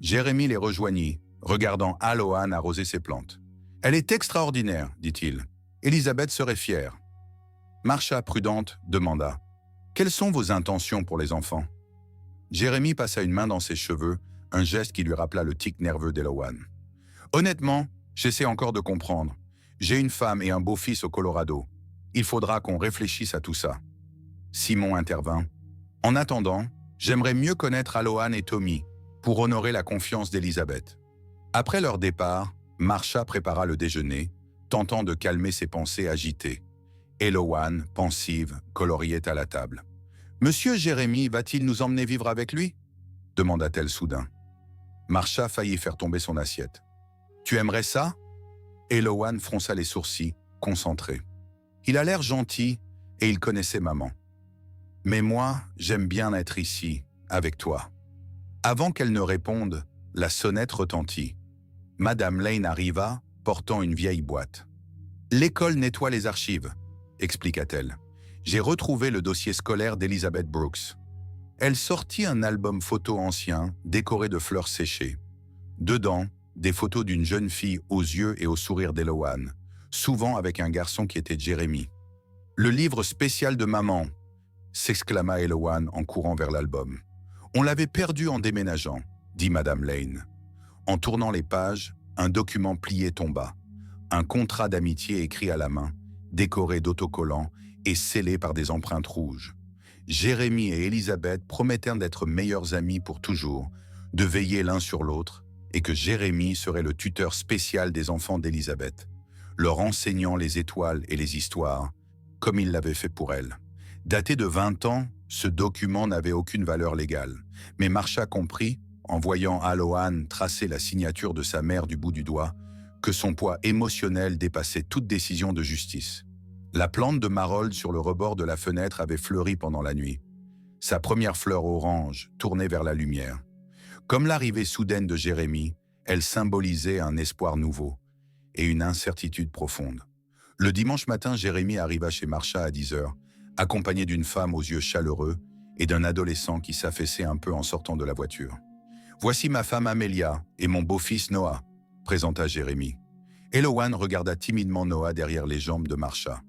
Jérémy les rejoignit, regardant Aloane arroser ses plantes. « Elle est extraordinaire, dit-il. Elisabeth serait fière. » Marsha, prudente, demanda « Quelles sont vos intentions pour les enfants ?» Jérémy passa une main dans ses cheveux, un geste qui lui rappela le tic nerveux d'Eloane. « Honnêtement, j'essaie encore de comprendre. J'ai une femme et un beau-fils au Colorado. Il faudra qu'on réfléchisse à tout ça. » Simon intervint. « En attendant, j'aimerais mieux connaître Aloane et Tommy pour honorer la confiance d'Elisabeth. » Après leur départ, Marsha prépara le déjeuner, tentant de calmer ses pensées agitées. Eloane, pensive, coloriait à la table. « Monsieur Jérémy va-t-il nous emmener vivre avec lui ?» demanda-t-elle soudain. Marsha faillit faire tomber son assiette. « Tu aimerais ça ?» Eloane fronça les sourcils, concentrée. « Il a l'air gentil et il connaissait maman. Mais moi, j'aime bien être ici, avec toi. » Avant qu'elle ne réponde, la sonnette retentit. Madame Lane arriva, portant une vieille boîte. « L'école nettoie les archives, » expliqua-t-elle. « J'ai retrouvé le dossier scolaire d'Elizabeth Brooks. » Elle sortit un album photo ancien, décoré de fleurs séchées. Dedans, des photos d'une jeune fille aux yeux et au sourire d'Eloane, souvent avec un garçon qui était Jérémy. « Le livre spécial de maman !» s'exclama Eloane en courant vers l'album. « On l'avait perdu en déménageant, » dit Madame Lane. En tournant les pages, un document plié tomba. Un contrat d'amitié écrit à la main, décoré d'autocollants et scellé par des empreintes rouges. Jérémy et Elisabeth promettèrent d'être meilleurs amis pour toujours, de veiller l'un sur l'autre, et que Jérémy serait le tuteur spécial des enfants d'Elisabeth, leur enseignant les étoiles et les histoires, comme il l'avait fait pour elle. Daté de 20 ans, ce document n'avait aucune valeur légale, mais Marsha comprit, en voyant Aloane tracer la signature de sa mère du bout du doigt, que son poids émotionnel dépassait toute décision de justice. La plante de Marold sur le rebord de la fenêtre avait fleuri pendant la nuit. Sa première fleur orange, tournée vers la lumière. Comme l'arrivée soudaine de Jérémy, elle symbolisait un espoir nouveau et une incertitude profonde. Le dimanche matin, Jérémy arriva chez Marsha à 10h, accompagné d'une femme aux yeux chaleureux et d'un adolescent qui s'affaissait un peu en sortant de la voiture. « Voici ma femme Amelia et mon beau-fils Noah », présenta Jérémy. Eloane regarda timidement Noah derrière les jambes de Marsha.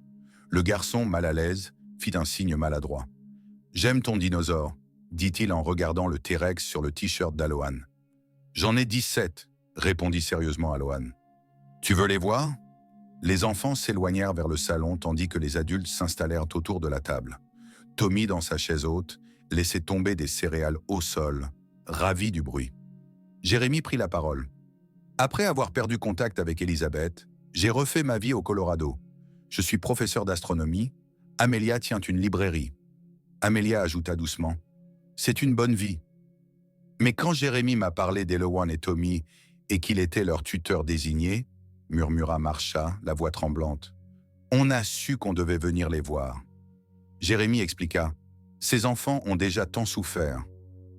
Le garçon, mal à l'aise, fit un signe maladroit. « J'aime ton dinosaure », dit-il en regardant le T-Rex sur le t-shirt d'Aloane. « J'en ai 17, » répondit sérieusement Aloane. « Tu veux les voir ?» Les enfants s'éloignèrent vers le salon tandis que les adultes s'installèrent autour de la table. Tommy, dans sa chaise haute, laissait tomber des céréales au sol, ravi du bruit. Jérémy prit la parole. « Après avoir perdu contact avec Elisabeth, j'ai refait ma vie au Colorado. Je suis professeur d'astronomie. Amelia tient une librairie. » Amelia ajouta doucement. « C'est une bonne vie. » Mais quand Jérémy m'a parlé d'Eloane et Tommy et qu'il était leur tuteur désigné, murmura Marsha, la voix tremblante, on a su qu'on devait venir les voir. Jérémie expliqua. Ces enfants ont déjà tant souffert.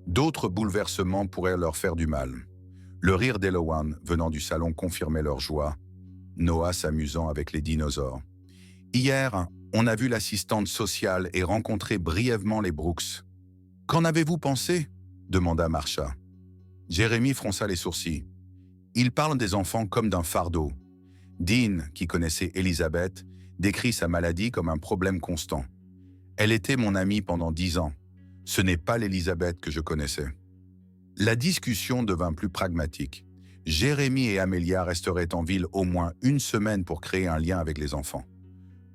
D'autres bouleversements pourraient leur faire du mal. Le rire d'Elowan venant du salon confirmait leur joie. Noah s'amusant avec les dinosaures. Hier, on a vu l'assistante sociale et rencontré brièvement les Brooks. Qu'en avez-vous pensé? Demanda Marsha. Jérémie fronça les sourcils. Il parle des enfants comme d'un fardeau. Dean, qui connaissait Elizabeth, décrit sa maladie comme un problème constant. Elle était mon amie pendant 10 ans. Ce n'est pas l'Elizabeth que je connaissais. La discussion devint plus pragmatique. Jérémie et Amelia resteraient en ville au moins une semaine pour créer un lien avec les enfants.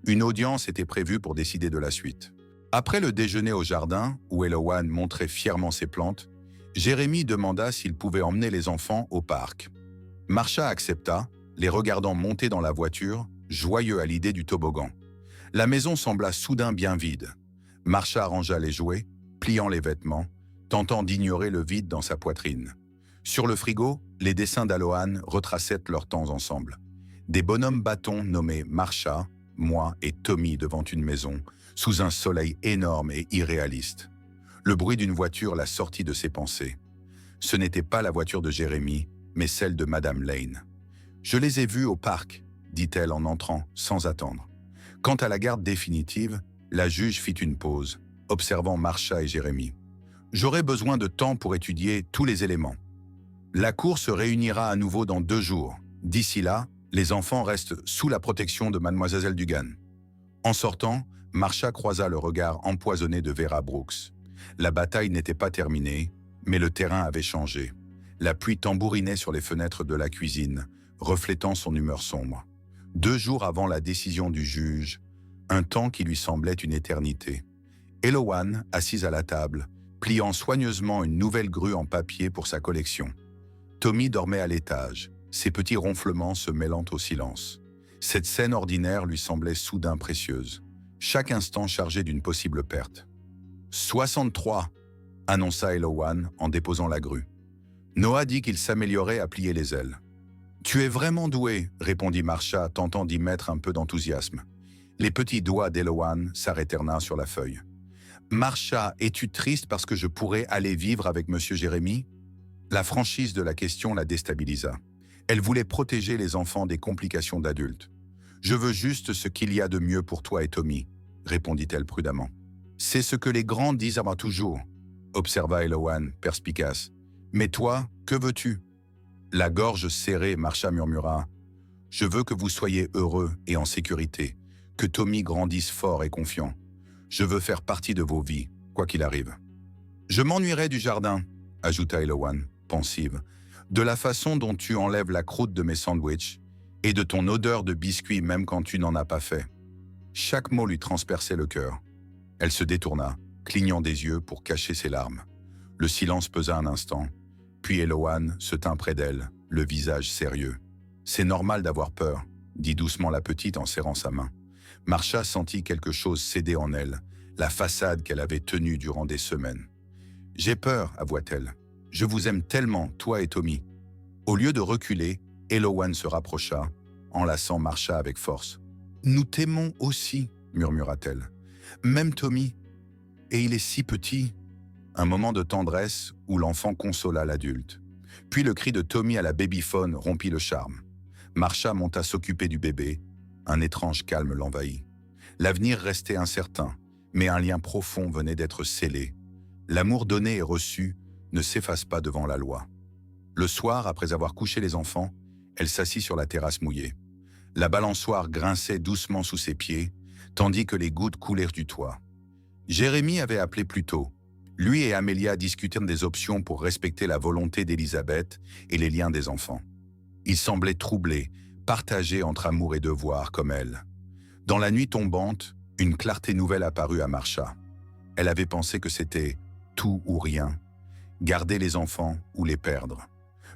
Une audience était prévue pour décider de la suite. Après le déjeuner au jardin, où Elowan montrait fièrement ses plantes, Jérémie demanda s'il pouvait emmener les enfants au parc. Marsha accepta, les regardant monter dans la voiture, joyeux à l'idée du toboggan. La maison sembla soudain bien vide. Marsha rangea les jouets, pliant les vêtements, tentant d'ignorer le vide dans sa poitrine. Sur le frigo, les dessins d'Alohan retraçaient leur temps ensemble. Des bonhommes bâtons nommés Marsha, moi et Tommy devant une maison, sous un soleil énorme et irréaliste. Le bruit d'une voiture la sortit de ses pensées. Ce n'était pas la voiture de Jérémie, mais celle de Madame Lane. « Je les ai vus au parc », dit-elle en entrant, sans attendre. Quant à la garde définitive, la juge fit une pause, observant Marsha et Jérémie. « J'aurai besoin de temps pour étudier tous les éléments. La cour se réunira à nouveau dans 2 jours. D'ici là, les enfants restent sous la protection de Mademoiselle Dugan. » En sortant, Marsha croisa le regard empoisonné de Vera Brooks. La bataille n'était pas terminée, mais le terrain avait changé. La pluie tambourinait sur les fenêtres de la cuisine, reflétant son humeur sombre. 2 jours avant la décision du juge, un temps qui lui semblait une éternité. Elowan, assise à la table, pliant soigneusement une nouvelle grue en papier pour sa collection. Tommy dormait à l'étage, ses petits ronflements se mêlant au silence. Cette scène ordinaire lui semblait soudain précieuse, chaque instant chargé d'une possible perte. « 63 !» annonça Elowan en déposant la grue. Noah dit qu'il s'améliorait à plier les ailes. « Tu es vraiment doué !» répondit Marsha, tentant d'y mettre un peu d'enthousiasme. Les petits doigts d'Elowan s'arrêtèrent nains sur la feuille. « Marsha, es-tu triste parce que je pourrais aller vivre avec Monsieur Jérémie ?» La franchise de la question la déstabilisa. Elle voulait protéger les enfants des complications d'adultes. « Je veux juste ce qu'il y a de mieux pour toi et Tommy », répondit-elle prudemment. « C'est ce que les grands disent avant toujours », observa Elowan, perspicace. « Mais toi, que veux-tu » La gorge serrée, Marsha murmura. « Je veux que vous soyez heureux et en sécurité, que Tommy grandisse fort et confiant. Je veux faire partie de vos vies, quoi qu'il arrive. »« Je m'ennuierai du jardin », ajouta Elowan, pensive, « de la façon dont tu enlèves la croûte de mes sandwichs et de ton odeur de biscuit même quand tu n'en as pas fait. » Chaque mot lui transperçait le cœur. Elle se détourna, clignant des yeux pour cacher ses larmes. Le silence pesa un instant, puis Elowan se tint près d'elle, le visage sérieux. « C'est normal d'avoir peur », dit doucement la petite en serrant sa main. Marsha sentit quelque chose céder en elle, la façade qu'elle avait tenue durant des semaines. « J'ai peur », avoua-t-elle. « Je vous aime tellement, toi et Tommy. » Au lieu de reculer, Elowan se rapprocha, enlaçant Marsha avec force. « Nous t'aimons aussi, » murmura-t-elle. « Même Tommy. Et il est si petit. » Un moment de tendresse où l'enfant consola l'adulte. Puis le cri de Tommy à la babyphone rompit le charme. Marsha monta s'occuper du bébé. Un étrange calme l'envahit. L'avenir restait incertain, mais un lien profond venait d'être scellé. L'amour donné et reçu ne s'efface pas devant la loi. Le soir, après avoir couché les enfants, elle s'assit sur la terrasse mouillée. La balançoire grinçait doucement sous ses pieds, tandis que les gouttes coulèrent du toit. Jérémie avait appelé plus tôt. Lui et Amelia discutèrent des options pour respecter la volonté d'Elizabeth et les liens des enfants. Ils semblaient troublés, partagés entre amour et devoir comme elle. Dans la nuit tombante, une clarté nouvelle apparut à Marsha. Elle avait pensé que c'était tout ou rien, garder les enfants ou les perdre.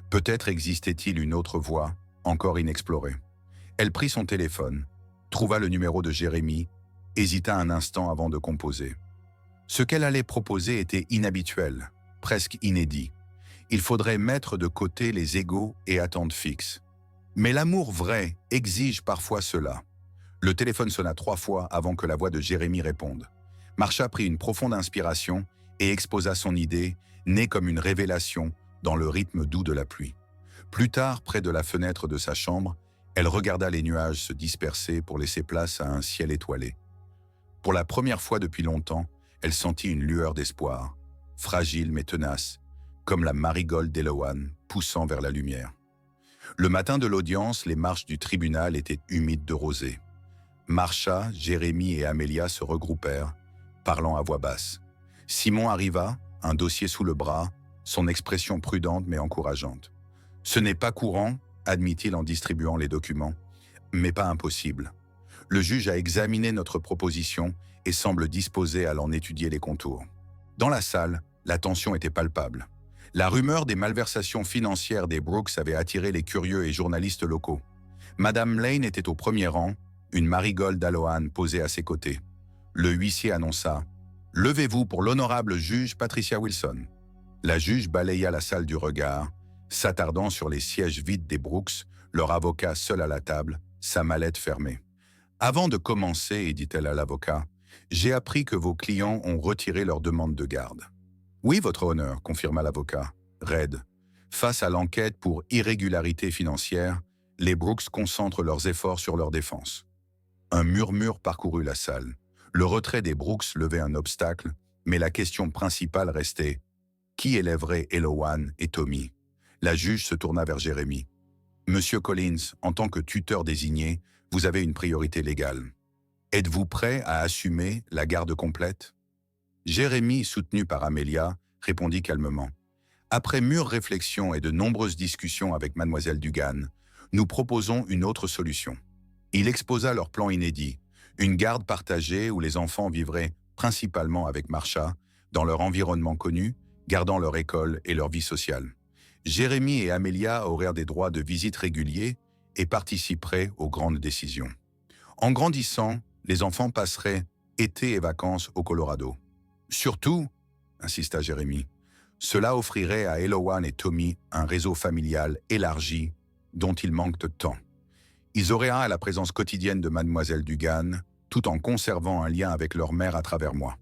Peut-être existait-il une autre voie, encore inexplorée. Elle prit son téléphone, trouva le numéro de Jérémie, hésita un instant avant de composer. Ce qu'elle allait proposer était inhabituel, presque inédit. Il faudrait mettre de côté les égos et attentes fixes. Mais l'amour vrai exige parfois cela. Le téléphone sonna 3 fois avant que la voix de Jérémie réponde. Marsha prit une profonde inspiration et exposa son idée, née comme une révélation dans le rythme doux de la pluie. Plus tard, près de la fenêtre de sa chambre, elle regarda les nuages se disperser pour laisser place à un ciel étoilé. Pour la première fois depuis longtemps, elle sentit une lueur d'espoir, fragile mais tenace, comme la marigold d'Eloane poussant vers la lumière. Le matin de l'audience, les marches du tribunal étaient humides de rosée. Marsha, Jérémie et Amelia se regroupèrent, parlant à voix basse. Simon arriva, un dossier sous le bras, son expression prudente mais encourageante. « Ce n'est pas courant, admit-il en distribuant les documents, mais pas impossible. Le juge a examiné notre proposition et semble disposé à l'en étudier les contours. » Dans la salle, la tension était palpable. La rumeur des malversations financières des Brooks avait attiré les curieux et journalistes locaux. Madame Lane était au premier rang, une marigold d'Alohan posée à ses côtés. Le huissier annonça « Levez-vous pour l'honorable juge Patricia Wilson ». La juge balaya la salle du regard, s'attardant sur les sièges vides des Brooks, leur avocat seul à la table, sa mallette fermée. « Avant de commencer, dit-elle à l'avocat, j'ai appris que vos clients ont retiré leur demande de garde. » « Oui, votre honneur, confirma l'avocat, raide. Face à l'enquête pour irrégularité financière, les Brooks concentrent leurs efforts sur leur défense. Un murmure parcourut la salle. Le retrait des Brooks levait un obstacle, mais la question principale restait « Qui élèverait Eloane et Tommy ?» La juge se tourna vers Jérémie. « Monsieur Collins, en tant que tuteur désigné, vous avez une priorité légale. Êtes-vous prêt à assumer la garde complète ?» Jérémie, soutenu par Amelia, répondit calmement. « Après mûre réflexion et de nombreuses discussions avec mademoiselle Dugan, nous proposons une autre solution. » Il exposa leur plan inédit, une garde partagée où les enfants vivraient principalement avec Marsha, dans leur environnement connu, gardant leur école et leur vie sociale. Jérémie et Amelia auraient des droits de visite réguliers et participeraient aux grandes décisions. En grandissant, les enfants passeraient été et vacances au Colorado. Surtout, insista Jérémie, cela offrirait à Eloane et Tommy un réseau familial élargi dont ils manquent tant. Ils auraient à la présence quotidienne de mademoiselle Dugan, tout en conservant un lien avec leur mère à travers moi.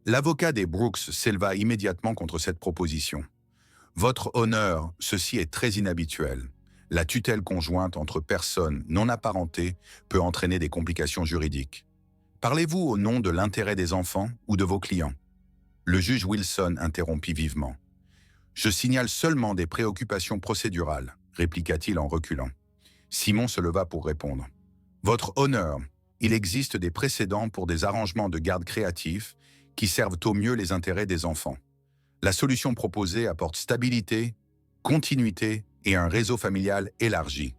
L'avocat des Brooks s'éleva immédiatement contre cette proposition. « Votre honneur, ceci est très inhabituel. La tutelle conjointe entre personnes non apparentées peut entraîner des complications juridiques. Parlez-vous au nom de l'intérêt des enfants ou de vos clients ?» Le juge Wilson interrompit vivement. « Je signale seulement des préoccupations procédurales, » répliqua-t-il en reculant. Simon se leva pour répondre. « Votre honneur, il existe des précédents pour des arrangements de garde créatifs qui servent au mieux les intérêts des enfants. La solution proposée apporte stabilité, continuité et un réseau familial élargi. »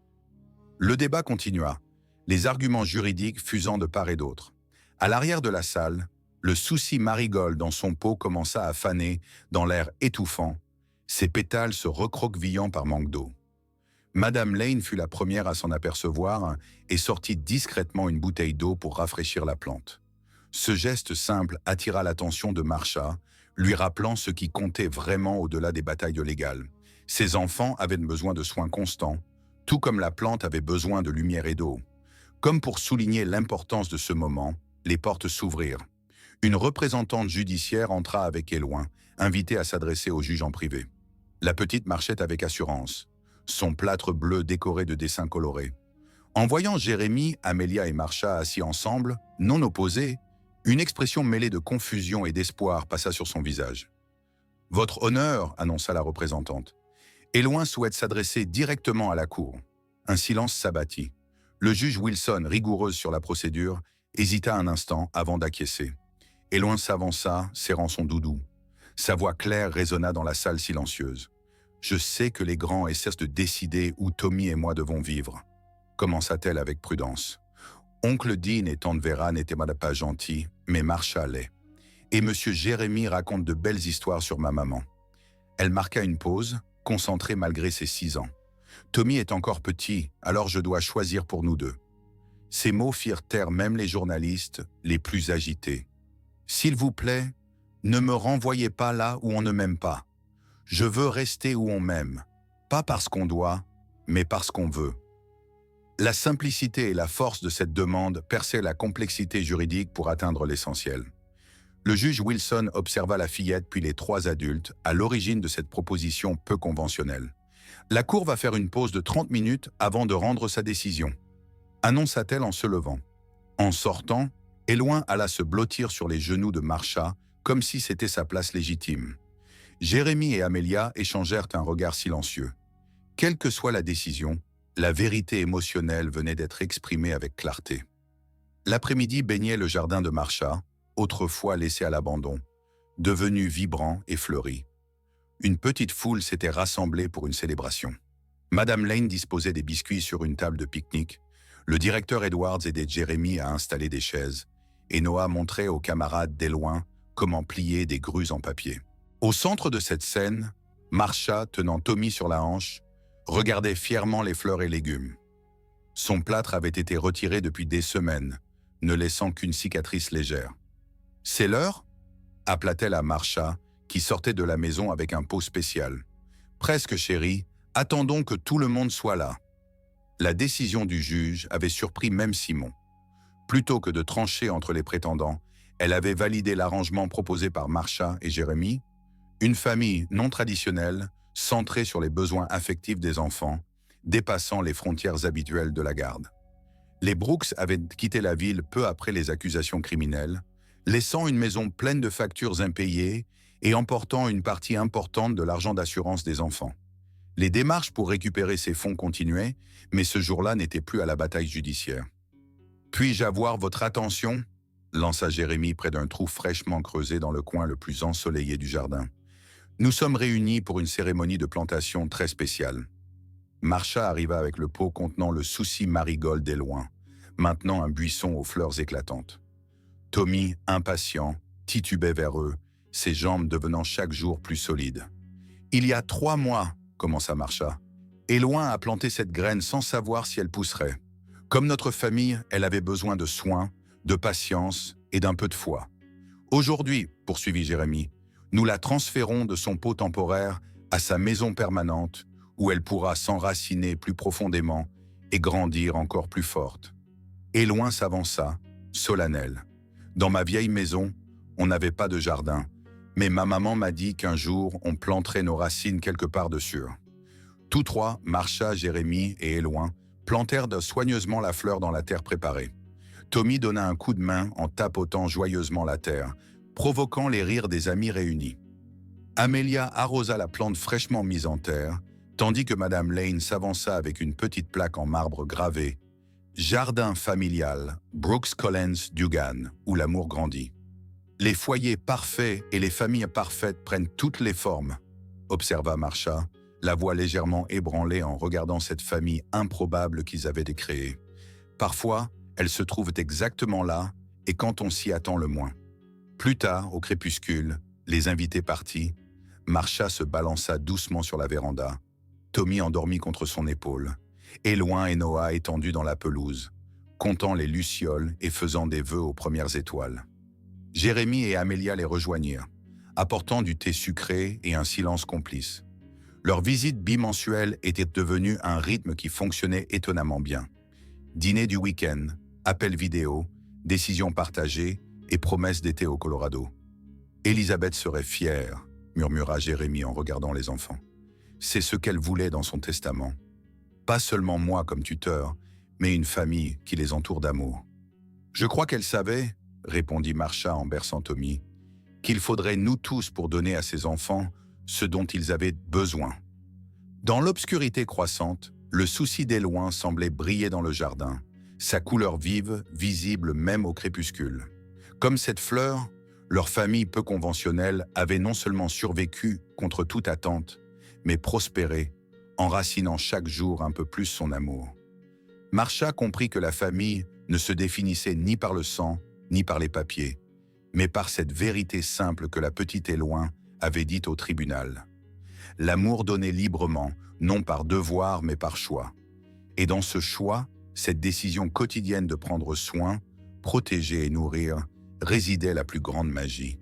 Le débat continua, les arguments juridiques fusant de part et d'autre. À l'arrière de la salle, le souci marigold dans son pot commença à faner dans l'air étouffant, ses pétales se recroquevillant par manque d'eau. Madame Lane fut la première à s'en apercevoir et sortit discrètement une bouteille d'eau pour rafraîchir la plante. Ce geste simple attira l'attention de Marsha, lui rappelant ce qui comptait vraiment au-delà des batailles légales. Ses enfants avaient besoin de soins constants, tout comme la plante avait besoin de lumière et d'eau. Comme pour souligner l'importance de ce moment, les portes s'ouvrirent. Une représentante judiciaire entra avec Eloane, invitée à s'adresser au juge en privé. La petite marchait avec assurance, son plâtre bleu décoré de dessins colorés. En voyant Jérémie, Amelia et Marsha assis ensemble, non opposés, une expression mêlée de confusion et d'espoir passa sur son visage. « Votre honneur, » annonça la représentante. Eloane souhaite s'adresser directement à la cour. Un silence s'abattit. Le juge Wilson, rigoureuse sur la procédure, hésita un instant avant d'acquiescer. Eloane s'avança, serrant son doudou. Sa voix claire résonna dans la salle silencieuse. « Je sais que les grands essaient de décider où Tommy et moi devons vivre. » Commença-t-elle avec prudence. « Oncle Dean et tante Vera n'étaient pas gentils, mais Marsha l'est. Et monsieur Jérémie raconte de belles histoires sur ma maman. » Elle marqua une pause, concentrée malgré ses 6 ans. « Tommy est encore petit, alors je dois choisir pour nous deux. » Ces mots firent taire même les journalistes les plus agités. « S'il vous plaît, ne me renvoyez pas là où on ne m'aime pas. Je veux rester où on m'aime, pas parce qu'on doit, mais parce qu'on veut. » La simplicité et la force de cette demande perçaient la complexité juridique pour atteindre l'essentiel. Le juge Wilson observa la fillette puis les trois adultes à l'origine de cette proposition peu conventionnelle. La cour va faire une pause de 30 minutes avant de rendre sa décision, annonça-t-elle en se levant. En sortant, Éloin alla se blottir sur les genoux de Marsha comme si c'était sa place légitime. Jérémie et Amelia échangèrent un regard silencieux. Quelle que soit la décision, la vérité émotionnelle venait d'être exprimée avec clarté. L'après-midi baignait le jardin de Marsha, autrefois laissé à l'abandon, devenu vibrant et fleuri. Une petite foule s'était rassemblée pour une célébration. Madame Lane disposait des biscuits sur une table de pique-nique, le directeur Edwards aidait Jérémie à installer des chaises, et Noah montrait aux camarades d'Éloin comment plier des grues en papier. Au centre de cette scène, Marsha, tenant Tommy sur la hanche, regardait fièrement les fleurs et légumes. Son plâtre avait été retiré depuis des semaines, ne laissant qu'une cicatrice légère. « C'est l'heure » appela-t-elle à Marsha, qui sortait de la maison avec un pot spécial. « Presque, chérie, attendons que tout le monde soit là. » La décision du juge avait surpris même Simon. Plutôt que de trancher entre les prétendants, elle avait validé l'arrangement proposé par Marsha et Jérémie, une famille non traditionnelle, centrée sur les besoins affectifs des enfants, dépassant les frontières habituelles de la garde. Les Brooks avaient quitté la ville peu après les accusations criminelles, laissant une maison pleine de factures impayées et emportant une partie importante de l'argent d'assurance des enfants. Les démarches pour récupérer ces fonds continuaient, mais ce jour-là n'était plus à la bataille judiciaire. « Puis-je avoir votre attention ?» lança Jérémie près d'un trou fraîchement creusé dans le coin le plus ensoleillé du jardin. « Nous sommes réunis pour une cérémonie de plantation très spéciale. » Marsha arriva avec le pot contenant le souci marigold d'Éloin, maintenant un buisson aux fleurs éclatantes. Tommy, impatient, titubait vers eux, ses jambes devenant chaque jour plus solides. « Il y a 3 mois, » commença Marsha. « Éloin a planté cette graine sans savoir si elle pousserait. Comme notre famille, elle avait besoin de soins, de patience et d'un peu de foi. Aujourd'hui, poursuivit Jérémie, nous la transférons de son pot temporaire à sa maison permanente où elle pourra s'enraciner plus profondément et grandir encore plus forte. » Éloin s'avança, solennel. « Dans ma vieille maison, on n'avait pas de jardin, mais ma maman m'a dit qu'un jour on planterait nos racines quelque part de sûr. » Tous trois, Marsha, Jérémie et Éloin, plantèrent soigneusement la fleur dans la terre préparée. Tommy donna un coup de main en tapotant joyeusement la terre, provoquant les rires des amis réunis. Amelia arrosa la plante fraîchement mise en terre, tandis que Madame Lane s'avança avec une petite plaque en marbre gravée « Jardin familial, Brooks Collins Dugan, où l'amour grandit. » Les foyers parfaits et les familles parfaites prennent toutes les formes, observa Marsha, la voix légèrement ébranlée en regardant cette famille improbable qu'ils avaient créée. Parfois, elles se trouvent exactement là et quand on s'y attend le moins. Plus tard, au crépuscule, les invités partis, Marsha se balança doucement sur la véranda, Tommy endormi contre son épaule, Éloin et Noah étendus dans la pelouse, comptant les lucioles et faisant des vœux aux premières étoiles. Jérémie et Amelia les rejoignirent, apportant du thé sucré et un silence complice. Leur visite bimensuelle était devenue un rythme qui fonctionnait étonnamment bien. Dîner du week-end, appels vidéo, décisions partagées et promesses d'été au Colorado. « Elisabeth serait fière », murmura Jérémie en regardant les enfants. « C'est ce qu'elle voulait dans son testament. Pas seulement moi comme tuteur, mais une famille qui les entoure d'amour. » « Je crois qu'elle savait, » répondit Marsha en berçant Tommy, « qu'il faudrait nous tous pour donner à ces enfants ce dont ils avaient besoin. » Dans l'obscurité croissante, le souci d'Éloin semblait briller dans le jardin, sa couleur vive, visible même au crépuscule. Comme cette fleur, leur famille peu conventionnelle avait non seulement survécu contre toute attente, mais prospéré, enracinant chaque jour un peu plus son amour. Marsha comprit que la famille ne se définissait ni par le sang, ni par les papiers, mais par cette vérité simple que la petite Éloin avait dite au tribunal. L'amour donné librement, non par devoir mais par choix. Et dans ce choix, cette décision quotidienne de prendre soin, protéger et nourrir, résidait la plus grande magie.